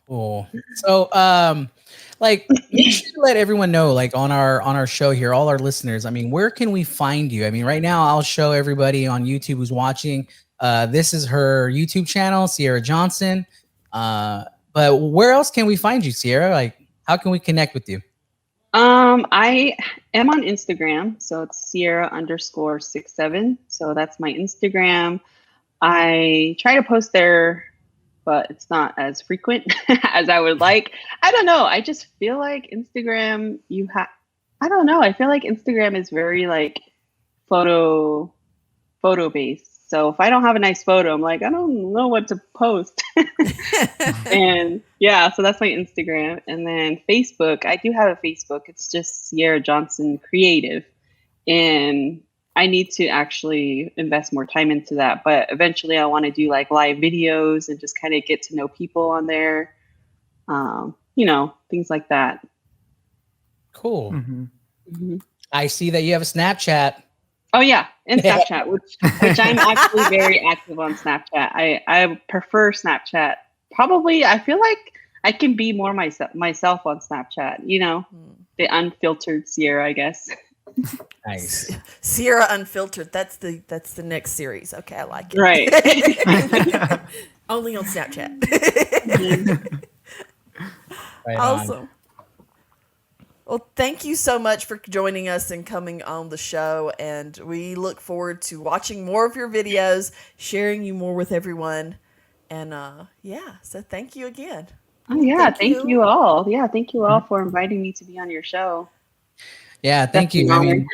Cool. So like you should let everyone know, like on our show here, all our listeners, I mean, where can we find you? I mean, right now I'll show everybody on YouTube who's watching. This is her YouTube channel, Sierra Johnson. But where else can we find you, Sierra? Like, how can we connect with you? I am on Instagram, so it's Sierra_67. So that's my Instagram. I try to post there but it's not as frequent as I would like. I don't know. I just feel like Instagram, I don't know. I feel like Instagram is very like photo based. So if I don't have a nice photo, I'm like, I don't know what to post. And yeah, so that's my Instagram. And then Facebook, I do have a Facebook. It's just Sierra Johnson Creative. And I need to actually invest more time into that. But eventually I want to do like live videos and just kind of get to know people on there. You know, things like that. Cool. Mm-hmm. I see that you have a Snapchat. Oh yeah, and Snapchat, which I'm actually very active on Snapchat. I prefer Snapchat. Probably, I feel like I can be more myself on Snapchat. You know, the unfiltered Sierra, I guess. Nice. Sierra Unfiltered. That's the next series. Okay, I like it. Right. Only on Snapchat. Right Awesome. on. Well, thank you so much for joining us and coming on the show. And we look forward to watching more of your videos, sharing you more with everyone. And yeah, so thank you again. Oh yeah, thank you all. Yeah, thank you all for inviting me to be on your show. Yeah, thank you. I mean,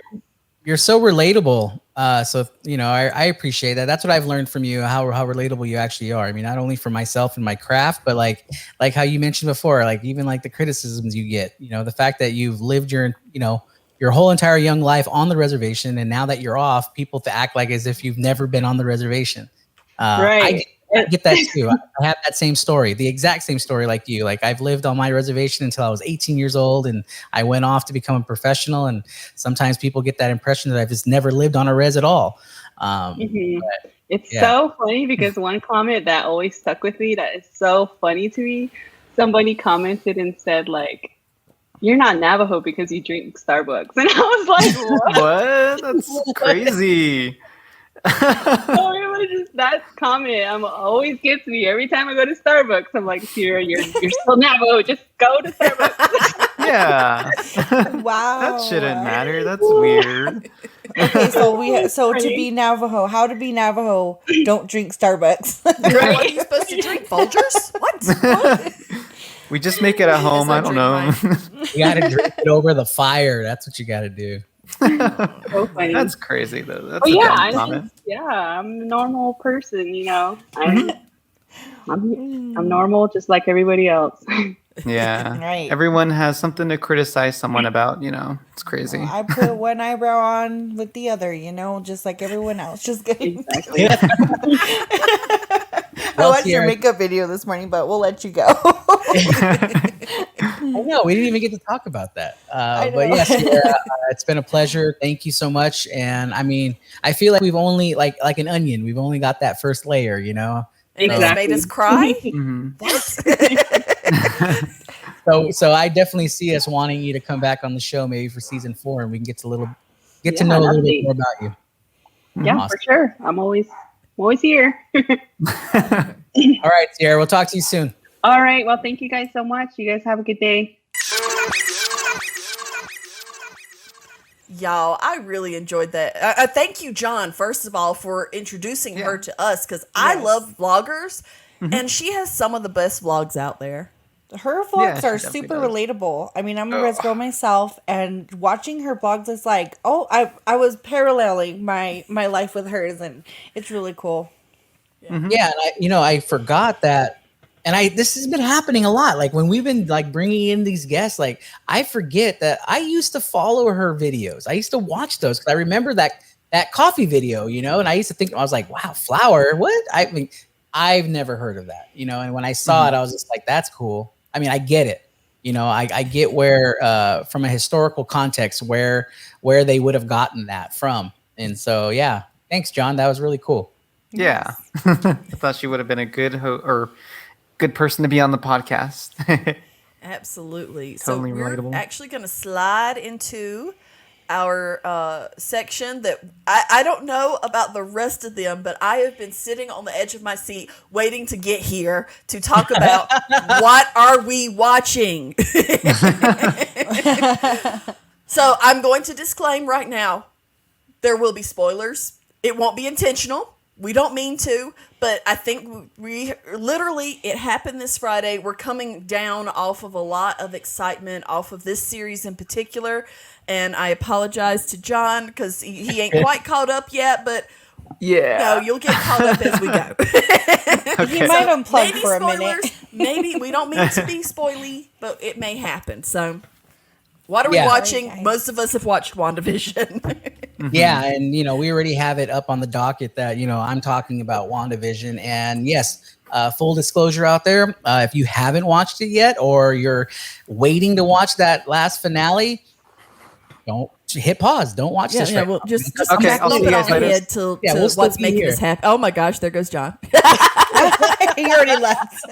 you're so relatable. So, you know, I appreciate that. That's what I've learned from you, how relatable you actually are. I mean, not only for myself and my craft, but like how you mentioned before, like even like the criticisms you get, you know, the fact that you've lived your whole entire young life on the reservation. And now that you're off, people to act like as if you've never been on the reservation. Right. I get that too. I have that same story, the exact same story like you. Like I've lived on my reservation until I was 18 years old and I went off to become a professional. And sometimes people get that impression that I've just never lived on a res at all. It's so funny because one comment that always stuck with me that is so funny to me, somebody commented and said like, "You're not Navajo because you drink Starbucks." And I was like, what? What? That's crazy. So it was just that comment always gets me every time I go to Starbucks. I'm like, Sierra, you're still Navajo. Just go to Starbucks. Yeah. Wow. That shouldn't matter. That's weird. Okay, so to be Navajo, how to be Navajo? Don't drink Starbucks. What are you supposed to drink? Folgers? What? We just make it at home. I don't know. You got to drink it over the fire. That's what you got to do. So funny. That's crazy though. That's I'm comment. I'm a normal person, you know. I'm normal just like everybody else. Yeah. Right. Everyone has something to criticize someone about, you know. It's crazy. I put one eyebrow on with the other, you know, just like everyone else. Just kidding. Exactly. I watched your makeup video this morning, but we'll let you go. I know we didn't even get to talk about that. But yes, it's been a pleasure. Thank you so much. And I mean, I feel like we've only like an onion. We've only got that first layer, you know. And it's made us cry. So I definitely see us wanting you to come back on the show maybe for season 4, and we can get to know a little bit more about you. Yeah, Awesome. for sure. I'm always here. All right, Sierra, we'll talk to you soon. All right. Well, thank you guys so much. You guys have a good day. Y'all, I really enjoyed that. Thank you, John, first of all, for introducing her to us, because I love vloggers, and she has some of the best vlogs out there. Her vlogs she are definitely super does. relatable. I mean, I'm a res girl myself, and watching her vlogs is like, I was paralleling my life with hers, and it's really cool. Yeah, and I forgot that, and this has been happening a lot. Like when we've been like bringing in these guests, like I forget that I used to follow her videos. I used to watch those because I remember that coffee video, you know, and I used to think, I was like, wow, flour, what? I mean, I've never heard of that, you know, and when I saw it, I was just like, that's cool. I mean, I get it. You know, I get where, from a historical context, where they would have gotten that from. And so, yeah, thanks, John. That was really cool. Yeah. I thought she would have been a good good person to be on the podcast. Absolutely. Totally so we're relatable. actually going to slide into our section that I don't know about the rest of them, but I have been sitting on the edge of my seat waiting to get here to talk about what are we watching. So I'm going to disclaim right now, there will be spoilers. It won't be intentional. We don't mean to, but I think we literally, it happened this Friday. We're coming down off of a lot of excitement off of this series in particular. And I apologize to John because he ain't quite caught up yet, but no, you'll get caught up as we go. He might unplug for a minute. Maybe we don't mean to be spoily, but it may happen. So what are we watching? Right, most of us have watched WandaVision. Yeah, and we already have it up on the docket that I'm talking about WandaVision, and yes, full disclosure out there, if you haven't watched it yet, or you're waiting to watch that last finale, don't hit pause. Don't watch this. Yeah, well, just Okay, back I'll up see it you on guys later. ahead till we'll still what's be making here. us happy. Oh my gosh, there goes John. He already left.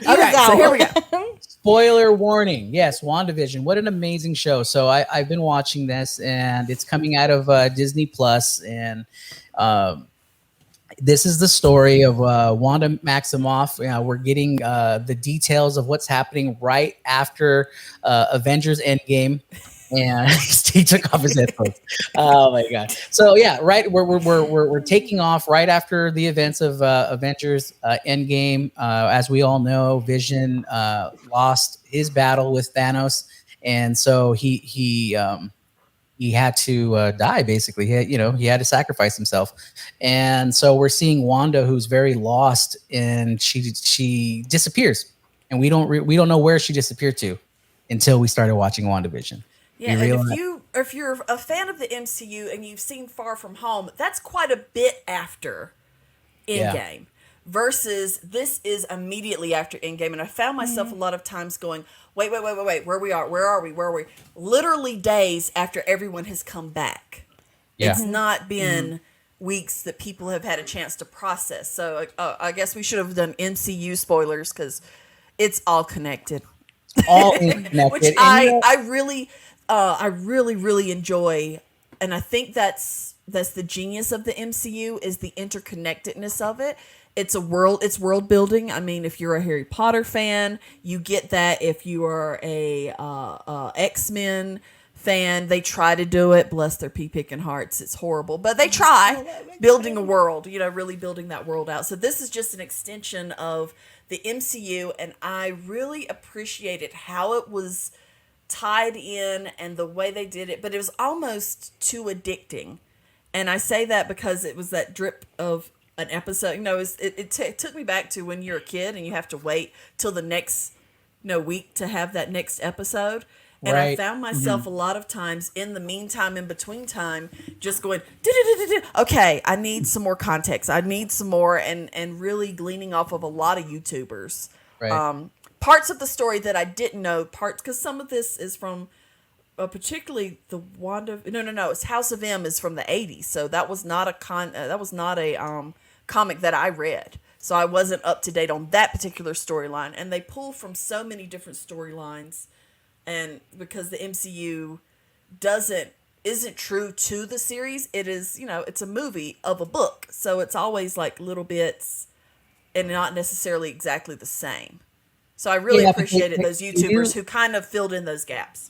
Okay, so here we go. Spoiler warning. Yes, WandaVision. What an amazing show. So I've been watching this, and it's coming out of Disney Plus, and this is the story of Wanda Maximoff. We're getting the details of what's happening right after Avengers Endgame. And he took off his headphones. Oh my god! So yeah, right. We're taking off right after the events of Avengers Endgame. As we all know, Vision lost his battle with Thanos, and so he had to die. Basically, he had to sacrifice himself. And so we're seeing Wanda, who's very lost, and she disappears, and we don't know where she disappeared to until we started watching WandaVision. Yeah, and if you're a fan of the MCU and you've seen Far From Home, that's quite a bit after Endgame. Versus this is immediately after Endgame, and I found myself a lot of times going, wait, where are we? Literally days after everyone has come back. Yeah. It's not been weeks that people have had a chance to process. So I guess we should have done MCU spoilers because it's all connected. All connected. Which I really enjoy, and I think that's the genius of the MCU is the interconnectedness of it. It's world building. I mean, if you're a Harry Potter fan, you get that. If you are a X-Men fan, they try to do it. Bless their pea-picking hearts. It's horrible, but they try building a world, really building that world out. So this is just an extension of the MCU, and I really appreciated how it was tied in and the way they did it, but it was almost too addicting. And I say that because it was that drip of an episode. It took me back to when you're a kid and you have to wait till the next week to have that next episode. And I found myself a lot of times in the meantime, in between time, just going, okay, I need some more context. I need some more, and really gleaning off of a lot of YouTubers. Right. Parts of the story that I didn't know, because some of this is from, particularly the Wanda. No, it's House of M is from the 80s, so that was not a comic that I read, so I wasn't up to date on that particular storyline. And they pull from so many different storylines, and because the MCU isn't true to the series, it is it's a movie of a book, so it's always like little bits, and not necessarily exactly the same. So I really appreciated those YouTubers who kind of filled in those gaps.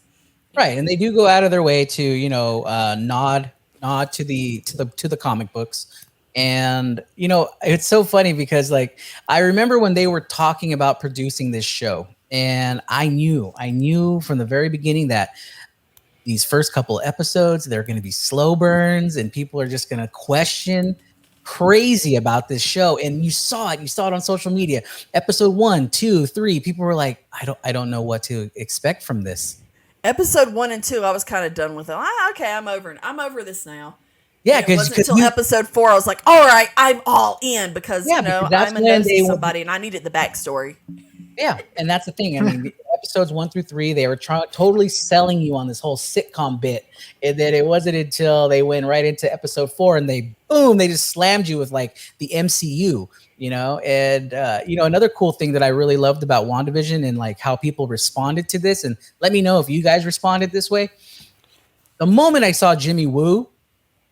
Right, and they do go out of their way to nod to the comic books, and it's so funny because I remember when they were talking about producing this show, and I knew from the very beginning that these first couple episodes they're going to be slow burns, and people are just going to question crazy about this show. And you saw it on social media. Episode 1, 2, 3, people were like, I don't know what to expect from this. Episode 1 and 2, I was kind of done with it. Okay, I'm over this now. Yeah, because it wasn't until episode 4 I was like, all right, I'm all in, because I'm a nosy somebody and I needed the backstory. Yeah, and that's the thing. I mean, the episodes 1 through 3, they were totally selling you on this whole sitcom bit, and then it wasn't until they went right into episode 4 and they just slammed you with the MCU, And another cool thing that I really loved about WandaVision and how people responded to this, and let me know if you guys responded this way. The moment I saw Jimmy Woo,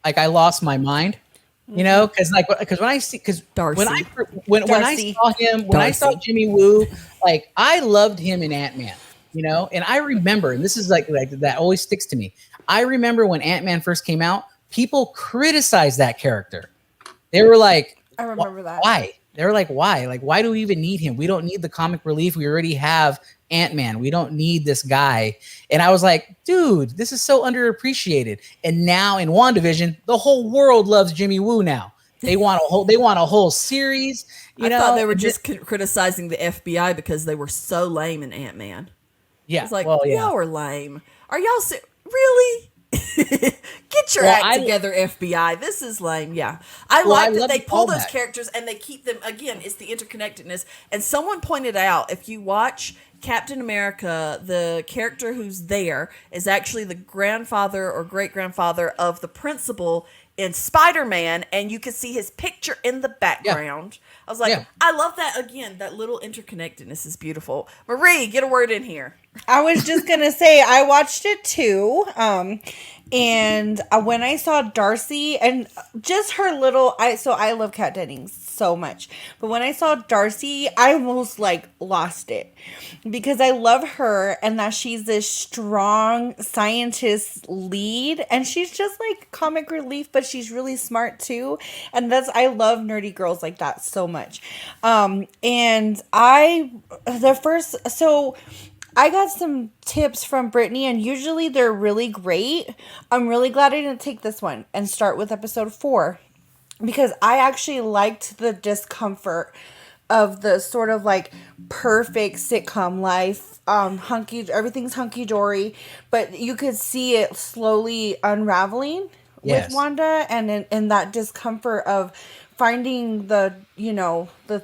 I lost my mind. Because when I I saw Jimmy Woo, I loved him in Ant-Man, and I remember, and this is that always sticks to me. I remember when Ant-Man first came out, people criticized that character. They were like, I remember that. Why? They're like, why? Like, why do we even need him? We don't need the comic relief. We already have Ant-Man. We don't need this guy. And I was like, dude, this is so underappreciated. And now in WandaVision, the whole world loves Jimmy Woo now. They want a whole series. I thought they were just criticizing the FBI because they were so lame in Ant-Man. Yeah. It's like, y'all are lame. Are y'all really? Get your act together, FBI. This is lame. Yeah. I like that they pull those characters and they keep them, again, it's the interconnectedness. And someone pointed out, if you watch Captain America, the character who's there is actually the grandfather or great-grandfather of the principal in Spider-Man, and you can see his picture in the background. Yeah. I was like, I love that. Again, that little interconnectedness is beautiful. Marie, get a word in here. I was just going to say, I watched it too. And when I saw Darcy and just her little, I love Kat Dennings so much. But when I saw Darcy, I almost lost it because I love her and that she's this strong scientist lead and she's just like comic relief, but she's really smart too. And I love nerdy girls like that so much. I got some tips from Brittany, and usually they're really great. I'm really glad I didn't take this one and start with episode 4 because I actually liked the discomfort of the sort of perfect sitcom life. Everything's hunky-dory, but you could see it slowly unraveling with Wanda and that discomfort of finding the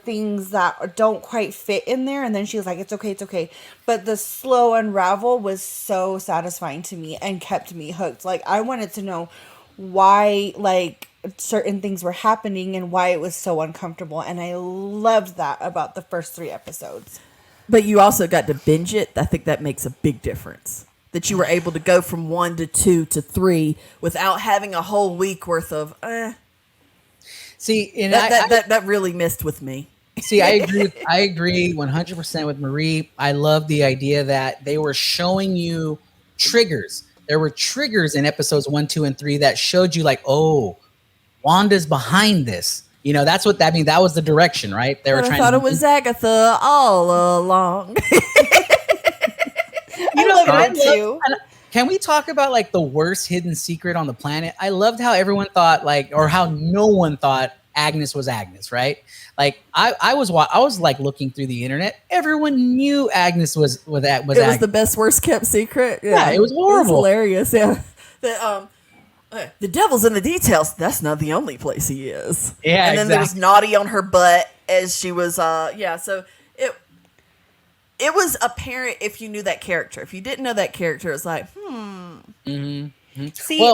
things that don't quite fit in there. And then she was like, it's okay. But the slow unravel was so satisfying to me and kept me hooked. I wanted to know why, certain things were happening and why it was so uncomfortable. And I loved that about the first 3 episodes. But you also got to binge it. I think that makes a big difference. That you were able to go from 1 to 2 to 3 without having a whole week worth of, See, and that really missed with me. See, I agree 100% with Marie. I love the idea that they were showing you triggers. There were triggers in episodes 1, 2, and 3 that showed you oh, Wanda's behind this. That's what that means. That was the direction, right? They were I thought it was Agatha all along. I love it too. Can we talk about the worst hidden secret on the planet? I loved how everyone thought or how no one thought Agnes was Agnes, right? I was looking through the internet. Everyone knew Agnes was Agnes. It was the best worst kept secret. Yeah, it was horrible. It was hilarious. Yeah. The devil's in the details. That's not the only place he is. Yeah, and then there was Naughty on her butt as she was. So it was apparent if you knew that character. If you didn't know that character, it's like, See,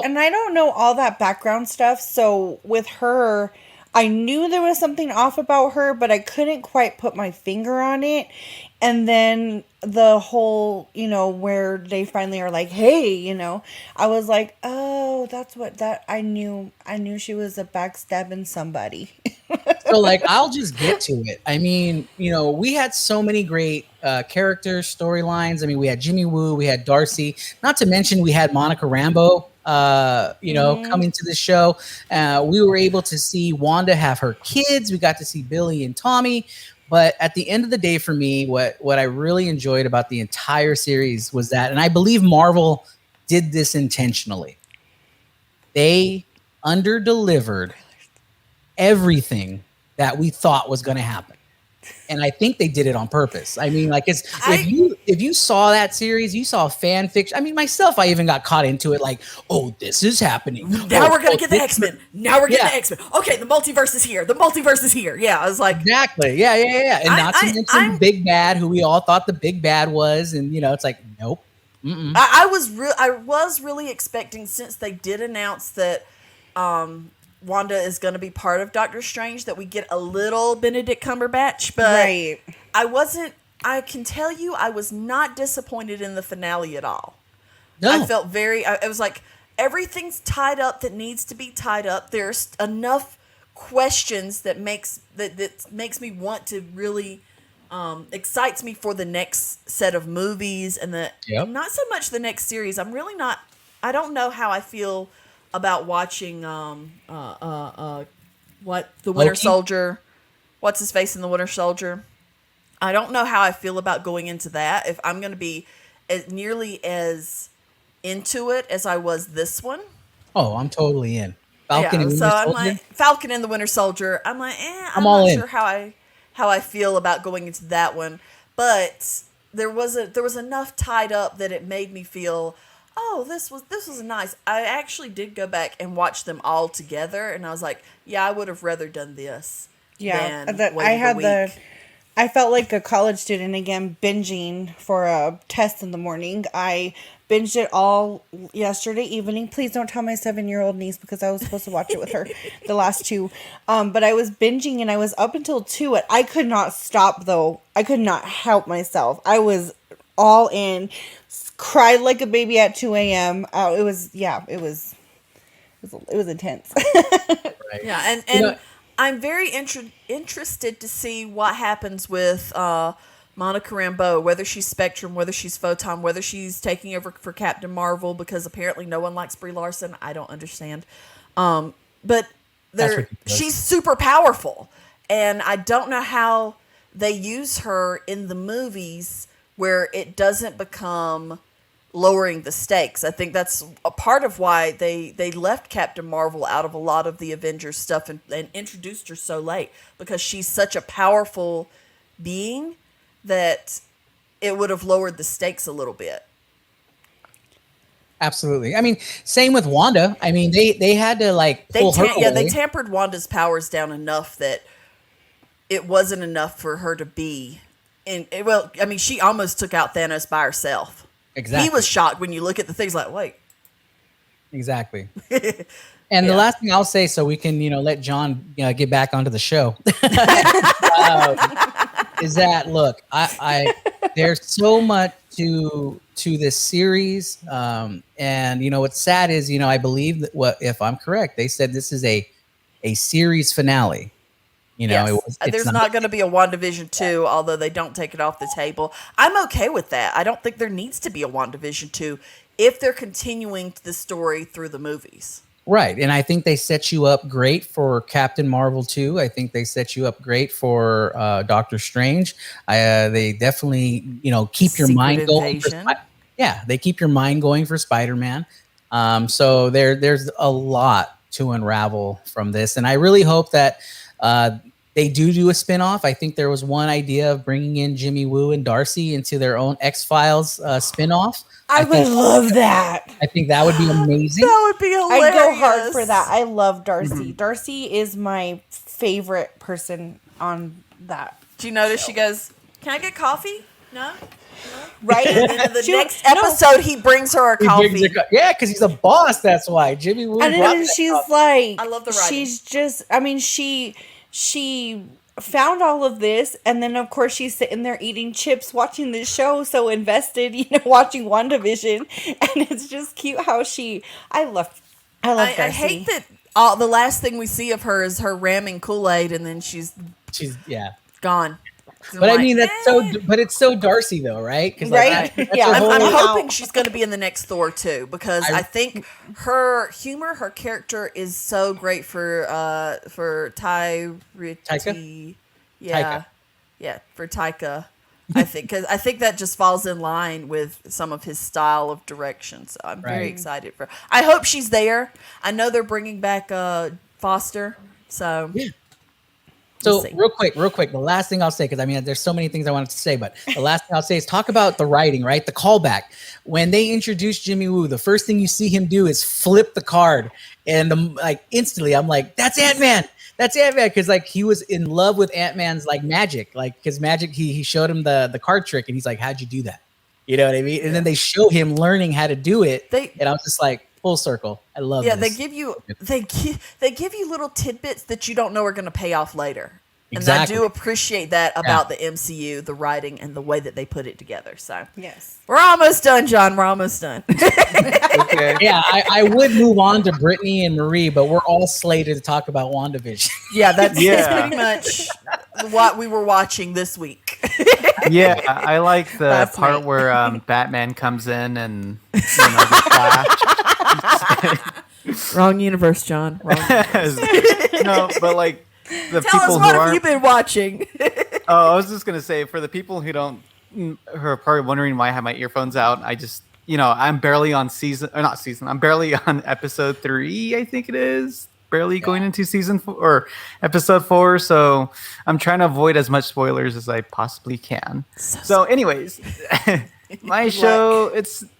and I don't know all that background stuff. So with her, I knew there was something off about her, but I couldn't quite put my finger on it. And then the whole, where they finally are like, hey, I was like, oh, that's I knew she was a backstabbing somebody. So I'll just get to it. I mean, we had so many great characters, storylines. I mean, we had Jimmy Woo, we had Darcy, not to mention we had Monica Rambeau, coming to the show. We were able to see Wanda have her kids. We got to see Billy and Tommy. But at the end of the day, for me, what I really enjoyed about the entire series was that, and I believe Marvel did this intentionally, they under-delivered everything that we thought was going to happen. And I think they did it on purpose. I mean, if you saw that series, you saw fan fiction. I mean, myself, I even got caught into it. Oh, this is happening. Now we're gonna get the X-Men. Now we're getting the X-Men. Okay, the multiverse is here. The multiverse is here. Yeah, I was like, exactly. Yeah. And not to mention Big Bad, who we all thought the Big Bad was, and it's like, nope. I was really expecting, since they did announce that Wanda is going to be part of Doctor Strange, that we get a little Benedict Cumberbatch, but right. I can tell you I was not disappointed in the finale at all. No. I felt it was like everything's tied up that needs to be tied up. There's enough questions that makes me want to really excites me for the next set of movies and not so much the next series. I'm really not, I don't know how I feel about watching the Winter Loki? Soldier. What's his face in the Winter Soldier? I don't know how I feel about going into that. If I'm going to be nearly as into it as I was this one. Oh, I'm totally in. Falcon and Winter so I'm Soldier? like Falcon and the Winter Soldier. I'm like, I'm all not in. sure how I feel about going into that one. But there was enough tied up that it made me feel, oh, this was nice. I actually did go back and watch them all together, and I was like, yeah, I would have rather done this. Yeah, than that waited I had a week. I felt like a college student again, binging for a test in the morning. I binged it all yesterday evening. Please don't tell my 7-year-old niece because I was supposed to watch it with her the last two. But I was binging and I was up until 2. I could not stop though. I could not help myself. I was all in. Cried like a baby at 2 a.m. It was intense. Right. Yeah, and You know, I'm very interested to see what happens with Monica Rambeau, whether she's Spectrum, whether she's Photon, whether she's taking over for Captain Marvel, because apparently no one likes Brie Larson. I don't understand. But she's super powerful, and I don't know how they use her in the movies where it doesn't become lowering the stakes. I think that's a part of why they left Captain Marvel out of a lot of the Avengers stuff and introduced her so late, because she's such a powerful being that it would have lowered the stakes a little bit. Absolutely. I mean, same with Wanda. I mean, they had to like pull her away. They tampered Wanda's powers down enough that it wasn't enough for her to be in. Well, I mean, she almost took out Thanos by herself. Exactly. He was shocked when you look at the things like, wait. Exactly. And the last thing I'll say, so we can, let John get back onto the show, is that look, I there's so much to this series, and what's sad is I believe that if I'm correct, they said this is a series finale. Yes. There's not going to be a WandaVision 2, although they don't take it off the table. I'm okay with that. I don't think there needs to be a WandaVision 2 if they're continuing the story through the movies. Right. And I think they set you up great for Captain Marvel 2. I think they set you up great for Doctor Strange. They definitely, keep your mind going. They keep your mind going for Spider-Man. So there's a lot to unravel from this. And I really hope that they do a spinoff. I think there was one idea of bringing in Jimmy Woo and Darcy into their own X-Files spinoff. I would love that. I think that would be amazing. That would be hilarious. I'd go hard for that. I love Darcy. Mm-hmm. Darcy is my favorite person on that. Do you notice she goes, "Can I get coffee?" No? Right? And then in the next episode, he brings her a coffee. Yeah, because he's a boss. That's why Jimmy Woo. And then she's like, I love the writing. She's just, I mean, she found all of this, and then of course she's sitting there eating chips, watching this show, so invested, watching WandaVision, and it's just cute how I love Darcy. I hate that the last thing we see of her is her ramming Kool-Aid, and then she's gone. But I mean, but it's so Darcy though, right? Right? I'm hoping she's going to be in the next Thor too, because I think her humor, her character is so great for Taika. Yeah, for Taika. I think that just falls in line with some of his style of direction. So I'm very excited for her. I hope she's there. I know they're bringing back Foster. So. Yeah. So real quick, the last thing I'll say, because I mean, there's so many things I wanted to say, but the last thing I'll say is talk about the writing, right? The callback. When they introduced Jimmy Woo, the first thing you see him do is flip the card. And instantly I'm like, that's Ant-Man. That's Ant-Man. Because he was in love with Ant-Man's magic. Because magic, he showed him the card trick and he's like, how'd you do that? You know what I mean? And then they show him learning how to do it. And I was just like, full circle. I love this. They give you little tidbits that you don't know are going to pay off later. Exactly. And I do appreciate that about the MCU, the writing and the way that they put it together. So yes, we're almost done, John. We're almost done. Okay. Yeah, I would move on to Brittany and Marie, but we're all slated to talk about WandaVision. Yeah, that's pretty much what we were watching this week. Yeah, I like the part where Batman comes in and the Flash. Wrong universe, John. Wrong universe. No, but like the Tell people us, what who have aren't. you been watching? Oh, I was just gonna say, for the people who are probably wondering why I have my earphones out, I just, I'm barely on I'm barely on episode 3, I think it is. Barely going into season 4 or episode 4, so I'm trying to avoid as much spoilers as I possibly can. So anyways, my show's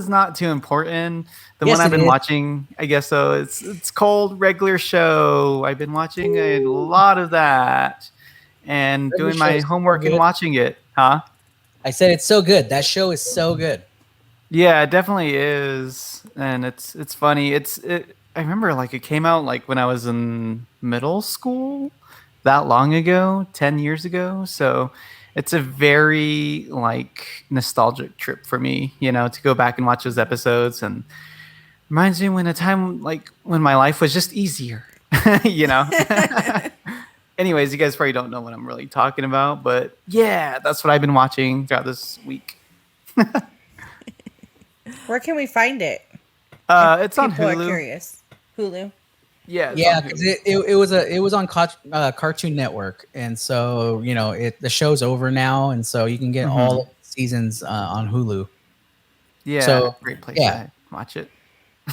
not too important. The Yes, one I've it been is. watching, I guess so. It's called Regular Show. I've been watching a lot of that and Regular doing my Show is so homework and good. watching it. Huh? I said it's so good. That show is so good. Yeah, it definitely is, and it's funny. I remember like it came out like when I was in middle school, that long ago, 10 years ago. So it's a very like nostalgic trip for me, to go back and watch those episodes, and reminds me when a time like when my life was just easier, Anyways, you guys probably don't know what I'm really talking about, but yeah, that's what I've been watching throughout this week. Where can we find it? It's on People are Hulu. curious. Hulu. Yeah, it's Yeah, on because Hulu. it was on Cartoon Network, and so the show's over now, and so you can get all of the seasons on Hulu. Yeah, so, great place yeah. to watch it.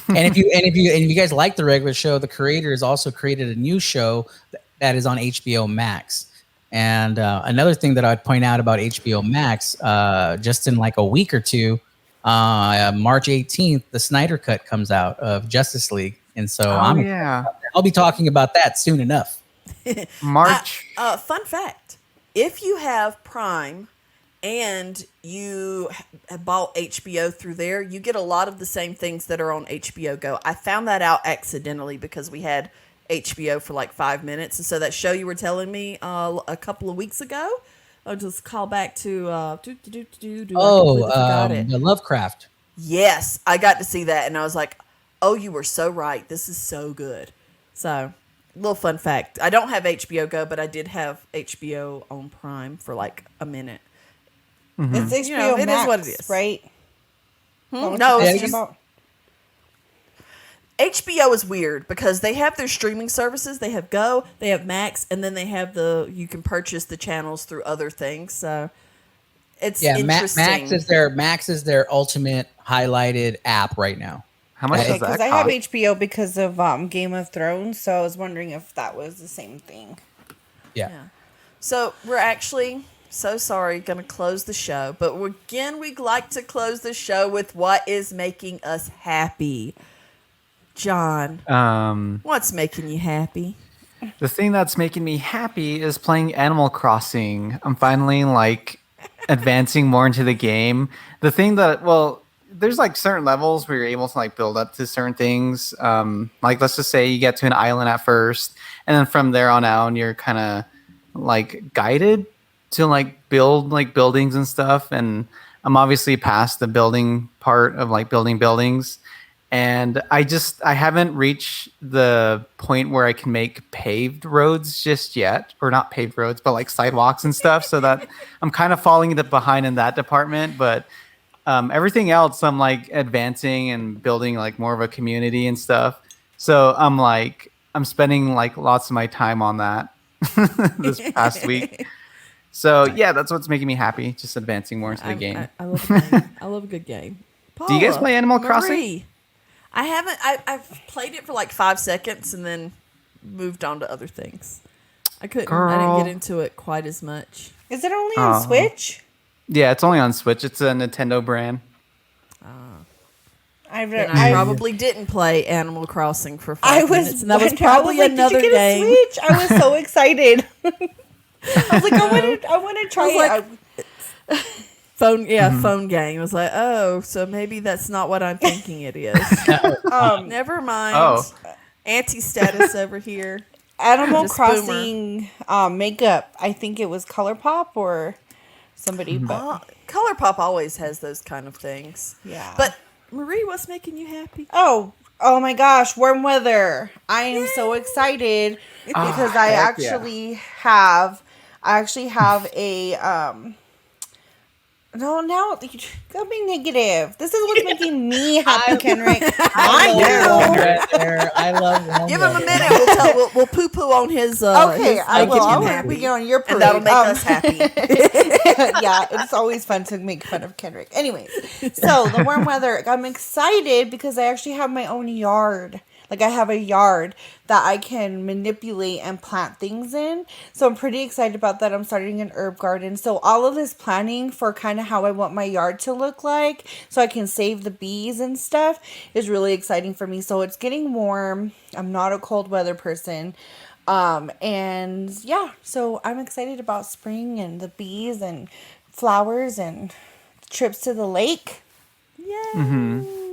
And if you guys like the regular show, the creator has also created a new show that is on HBO Max. And another thing that I'd point out about HBO Max, just in like a week or two, March 18th, the Snyder Cut comes out of Justice League, and so I'll be talking about that soon enough. March. Fun fact: if you have Prime and you bought HBO through there, you get a lot of the same things that are on HBO Go. I found that out accidentally because we had HBO for like 5 minutes, and so that show you were telling me a couple of weeks ago, I'll just call back to I completely forgot it. The Lovecraft. Yes, I got to see that, and I was like, oh, you were so right. This is so good. So, little fun fact. I don't have HBO Go, but I did have HBO on Prime for like a minute. It's HBO it Max, is what it is. right? No, it's it's just, HBO is weird because they have their streaming services. They have Go, they have Max, and then they have you can purchase the channels through other things. So it's interesting. Max is their ultimate highlighted app right now. How much does that because cost? I have HBO because of Game of Thrones, so I was wondering if that was the same thing. Yeah. So we're actually so sorry going to close the show, but again, we'd like to close the show with what is making us happy. John, what's making you happy? The thing that's making me happy is playing Animal Crossing. I'm finally like advancing more into the game. The thing that, there's like certain levels where you're able to like build up to certain things. Like let's just say you get to an island at first, and then from there on out, you're kind of like guided to like build like buildings and stuff. And I'm obviously past the building part of like building buildings. And I haven't reached the point where I can make paved roads just yet, or not paved roads, but like sidewalks and stuff. So that I'm kind of falling behind in that department. But everything else, I'm like advancing and building like more of a community and stuff. So I'm spending like lots of my time on that this past week. So yeah, that's what's making me happy. Just advancing more into the game. I love a game. I love a good game. Do you guys play Animal Marie. Crossing? I haven't. I've played it for like 5 seconds and then moved on to other things. I didn't get into it quite as much. Is it only on Switch? Yeah, it's only on Switch. It's a Nintendo brand. I probably didn't play Animal Crossing for 5 minutes, and that was probably another Did you get game. A Switch? I was so excited. I was like, I want to try it. Phone game. I was like, oh, so maybe that's not what I'm thinking it is. Never mind. Oh. Anti-status over here. Animal Just Crossing makeup. I think it was ColourPop or somebody. But ColourPop always has those kind of things. yeah. But Marie, what's making you happy? Oh my gosh, warm weather. I am so excited because I actually have a No, now don't be negative. This is what's making me happy, Kenrick. I know. I love warm Give him a weather. minute. We'll poo poo on his. Okay, his I will. making I'm him gonna happy. be on your parade. And that'll make us happy. Yeah, it's always fun to make fun of Kenrick. Anyways, so the warm weather, I'm excited because I actually have my own yard. Like I have a yard that I can manipulate and plant things in. So I'm pretty excited about that. I'm starting an herb garden. So all of this planning for kind of how I want my yard to look like so I can save the bees and stuff is really exciting for me. So it's getting warm. I'm not a cold weather person. And yeah, so I'm excited about spring and the bees and flowers and trips to the lake. Yay.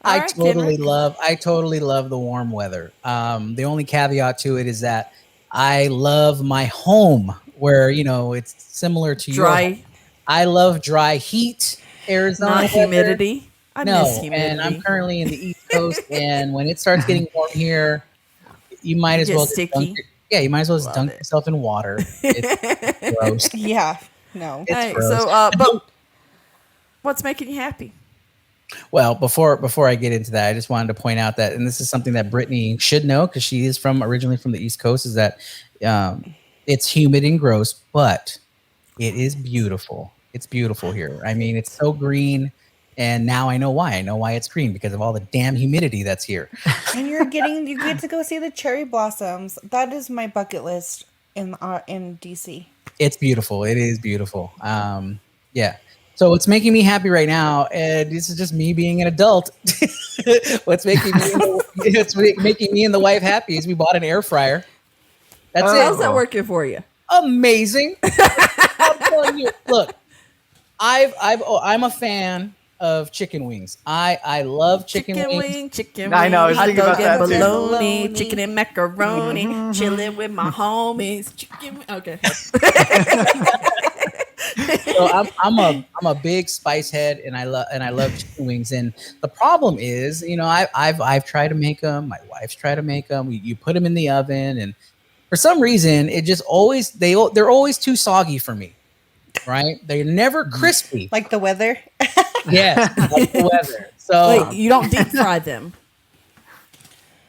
I Alright, totally Kenrick. love the warm weather. The only caveat to it is that I love my home where, it's similar to your home. Dry, I love dry heat, Arizona not weather. humidity. I No, miss humidity. and I'm currently in the East Coast, and when it starts getting warm here, you might as Get well just sticky. you might as well just Love dunk it. yourself in water. It's gross. Yeah, no. It's Hey, gross. so but what's making you happy? Well, before I get into that, I just wanted to point out that, and this is something that Brittany should know because she is originally from the East Coast, is that it's humid and gross, but it is beautiful. It's beautiful here. I mean, it's so green, and now I know why. I know why it's green because of all the damn humidity that's here. And you get to go see the cherry blossoms. That is my bucket list in DC. It's beautiful. It is beautiful. Yeah. So what's making me happy right now, and this is just me being an adult. What's making me and the wife happy is we bought an air fryer. That's How's it. that working for you? Amazing. I'm telling you. Look, I'm a fan of chicken wings. I love chicken wings. Chicken wing. I know, I was hot thinking dog about and that too. bologna, chicken and macaroni, chilling with my homies. Chicken. Okay. So I'm a big spice head, and I love chicken wings. And the problem is, I've tried to make them. My wife's tried to make them. You put them in the oven, and for some reason, it just always they're always too soggy for me. Right? They're never crispy. Like the weather. Yes, like the weather. So Wait, you don't deep fry them.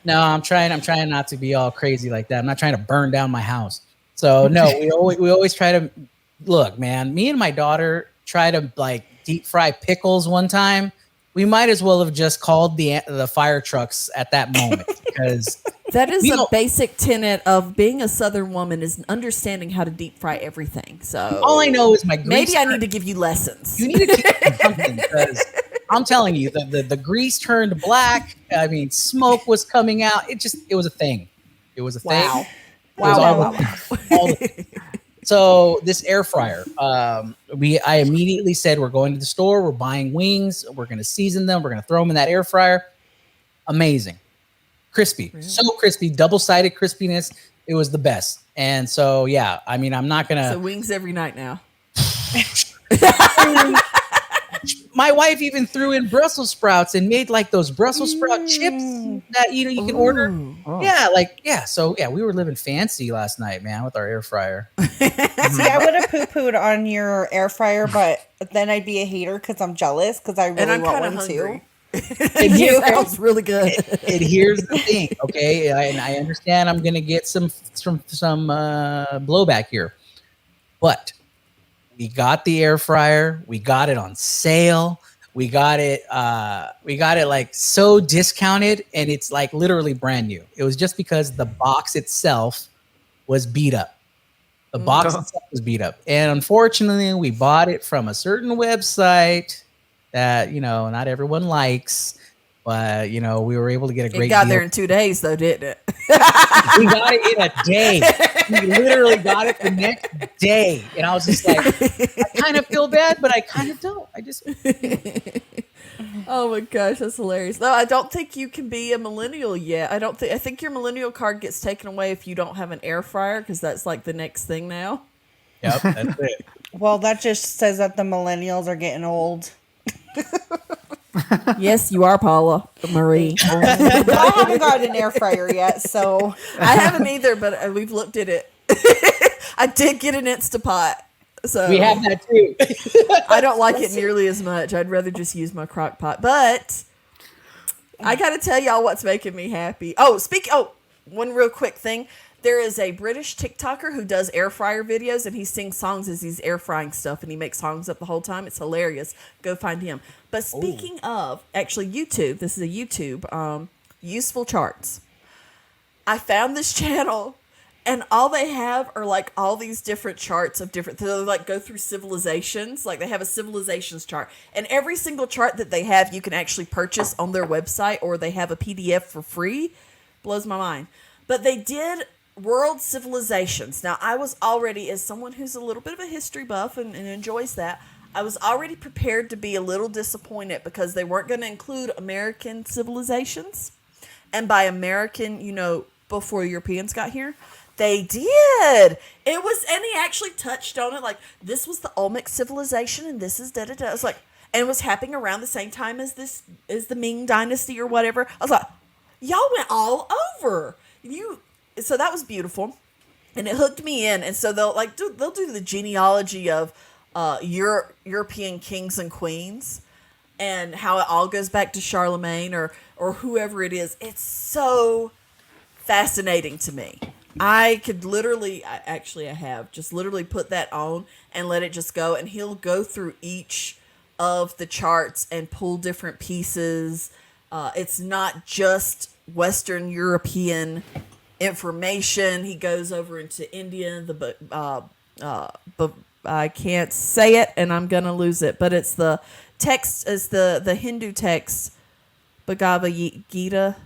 no, I'm trying not to be all crazy like that. I'm not trying to burn down my house. So no, we always try to look, man. Me and my daughter try to like deep fry pickles one time. We might as well have just called the fire trucks at that moment because That is a basic tenet of being a Southern woman is understanding how to deep fry everything. So all I know is my grease. maybe I need to give you lessons. You need to teach me something because I'm telling you, the grease turned black. I mean, smoke was coming out. It was a thing. It was a thing. Wow. It was Wow. all the- So this air fryer, I immediately said we're going to the store. We're buying wings. We're going to season them. We're going to throw them in that air fryer. Amazing, crispy, so crispy, double-sided crispiness. It was the best. And so yeah, I mean, I'm not gonna. So wings every night now. My wife even threw in Brussels sprouts and made like those Brussels sprout chips that you can order. Oh. Yeah, So we were living fancy last night, man, with our air fryer. See, I would have poo-pooed on your air fryer, but then I'd be a hater because I'm jealous because I And really I'm want kind of one hungry. It Sounds really good. And here's the thing, okay? And I understand I'm gonna get some blowback here, but we got the air fryer. We got it on sale. We got it like so discounted, and it's like literally brand new. It was just because the box itself was beat up. The box itself was beat up, and unfortunately, we bought it from a certain website that not everyone likes. But we were able to get a great It got deal. there in 2 days, though, didn't it? We got it in a day. We literally got it the next day. And I was just like, I kind of feel bad, but I kind of don't. I just Oh my gosh, that's hilarious. No, I don't think you can be a millennial yet. I think your millennial card gets taken away if you don't have an air fryer because that's like the next thing now. Yep, that's it. Well, that just says that the millennials are getting old. Yes, you are, Paula Marie. But I haven't got an air fryer yet, so I haven't either, but we've looked at it. I did get an Instapot, so We have that too. I don't like it nearly as much. I'd rather just use my crock pot. But I got to tell y'all what's making me happy. One real quick thing. There is a British TikToker who does air fryer videos, and he sings songs as he's air frying stuff, and he makes songs up the whole time. It's hilarious. Go find him. But speaking of, actually, YouTube, this is a YouTube, Useful Charts. I found this channel, and all they have are, like, all these different charts of different, they like, go through civilizations. Like, they have a civilizations chart. And every single chart that they have, you can actually purchase on their website, or they have a PDF for free. Blows my mind. But they did world civilizations. Now, I was already, as someone who's a little bit of a history buff and enjoys that, I was already prepared to be a little disappointed because they weren't going to include American civilizations. And by American, before Europeans got here, they did. It was, and he actually touched on it, like, this was the Olmec civilization, and this is da-da-da. I was like, and it was happening around the same time as the Ming Dynasty or whatever. I was like, y'all went all over. So that was beautiful, and it hooked me in. And so they'll do the genealogy of European kings and queens, and how it all goes back to Charlemagne or whoever it is. It's so fascinating to me. I could literally, I have just literally put that on and let it just go, and he'll go through each of the charts and pull different pieces. It's not just Western European information. He goes over into India, I can't say it and I'm gonna lose it, but it's the text, is the Hindu text, Bhagavad Gita.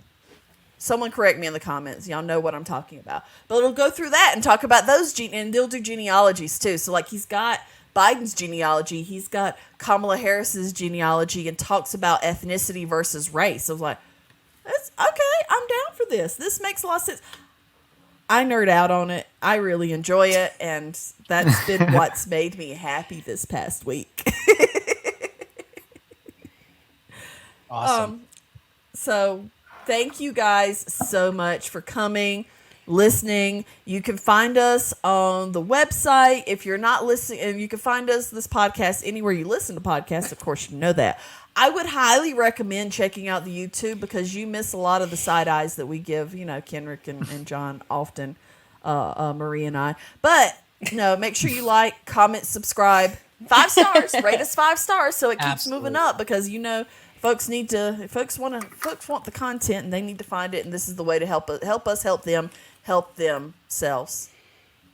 Someone correct me in the comments. Y'all know what I'm talking about. But it'll go through that and talk about those and they'll do genealogies too. So, like, he's got Biden's genealogy, he's got Kamala Harris's genealogy, and talks about ethnicity versus race. I was like, that's okay, I'm down for this. This makes a lot of sense. I nerd out on it. I really enjoy it, and that's been what's made me happy this past week. Awesome. So thank you guys so much for coming, listening. You can find us on the website. If you're not listening, and you can find us, this podcast, anywhere you listen to podcasts. Of course, you know that. I would highly recommend checking out the YouTube, because you miss a lot of the side eyes that we give, Kenrick and John often, Marie and I. But, make sure you like, comment, subscribe. 5 stars. Rate us 5 stars so it keeps moving up, because, folks want the content, and they need to find it, and this is the way to help us help them help themselves.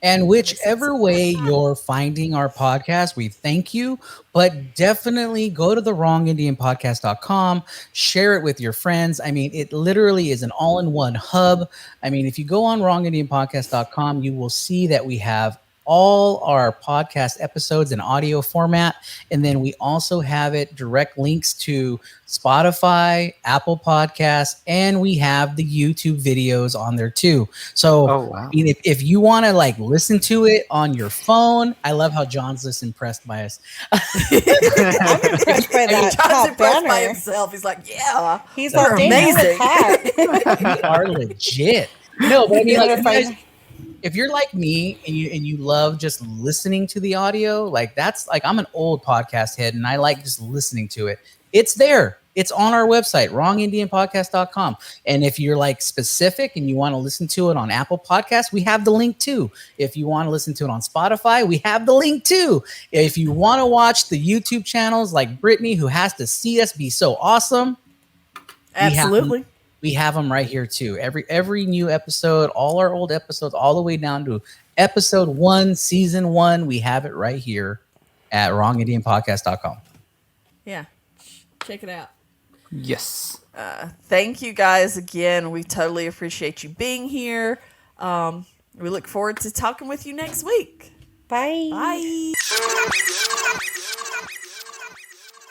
And whichever way you're finding our podcast, we thank you. But definitely go to the WrongIndianPodcast.com, share it with your friends. I mean, it literally is an all-in-one hub. I mean, if you go on WrongIndianPodcast.com, you will see that we have all our podcast episodes in audio format. And then we also have it direct links to Spotify, Apple Podcasts, and we have the YouTube videos on there too. So wow. I mean, if you want to listen to it on your phone, I love how John's just impressed by us. I'm impressed by that. John's impressed by himself. He's like, yeah, he's amazing. You are legit. No, but I mean, if you're like me and you love just listening to the audio, that's I'm an old podcast head and I like just listening to it. It's there. It's on our website, WrongIndianPodcast.com. And if you're specific and you want to listen to it on Apple Podcasts, we have the link too. If you want to listen to it on Spotify, we have the link too. If you want to watch the YouTube channels like Brittany, who has to see us be so awesome, absolutely. We have them right here too. Every new episode, all our old episodes, all the way down to episode 1, season 1. We have it right here at WrongIndianPodcast.com. Yeah, check it out. Yes. Thank you guys again. We totally appreciate you being here. We look forward to talking with you next week. Bye. Bye.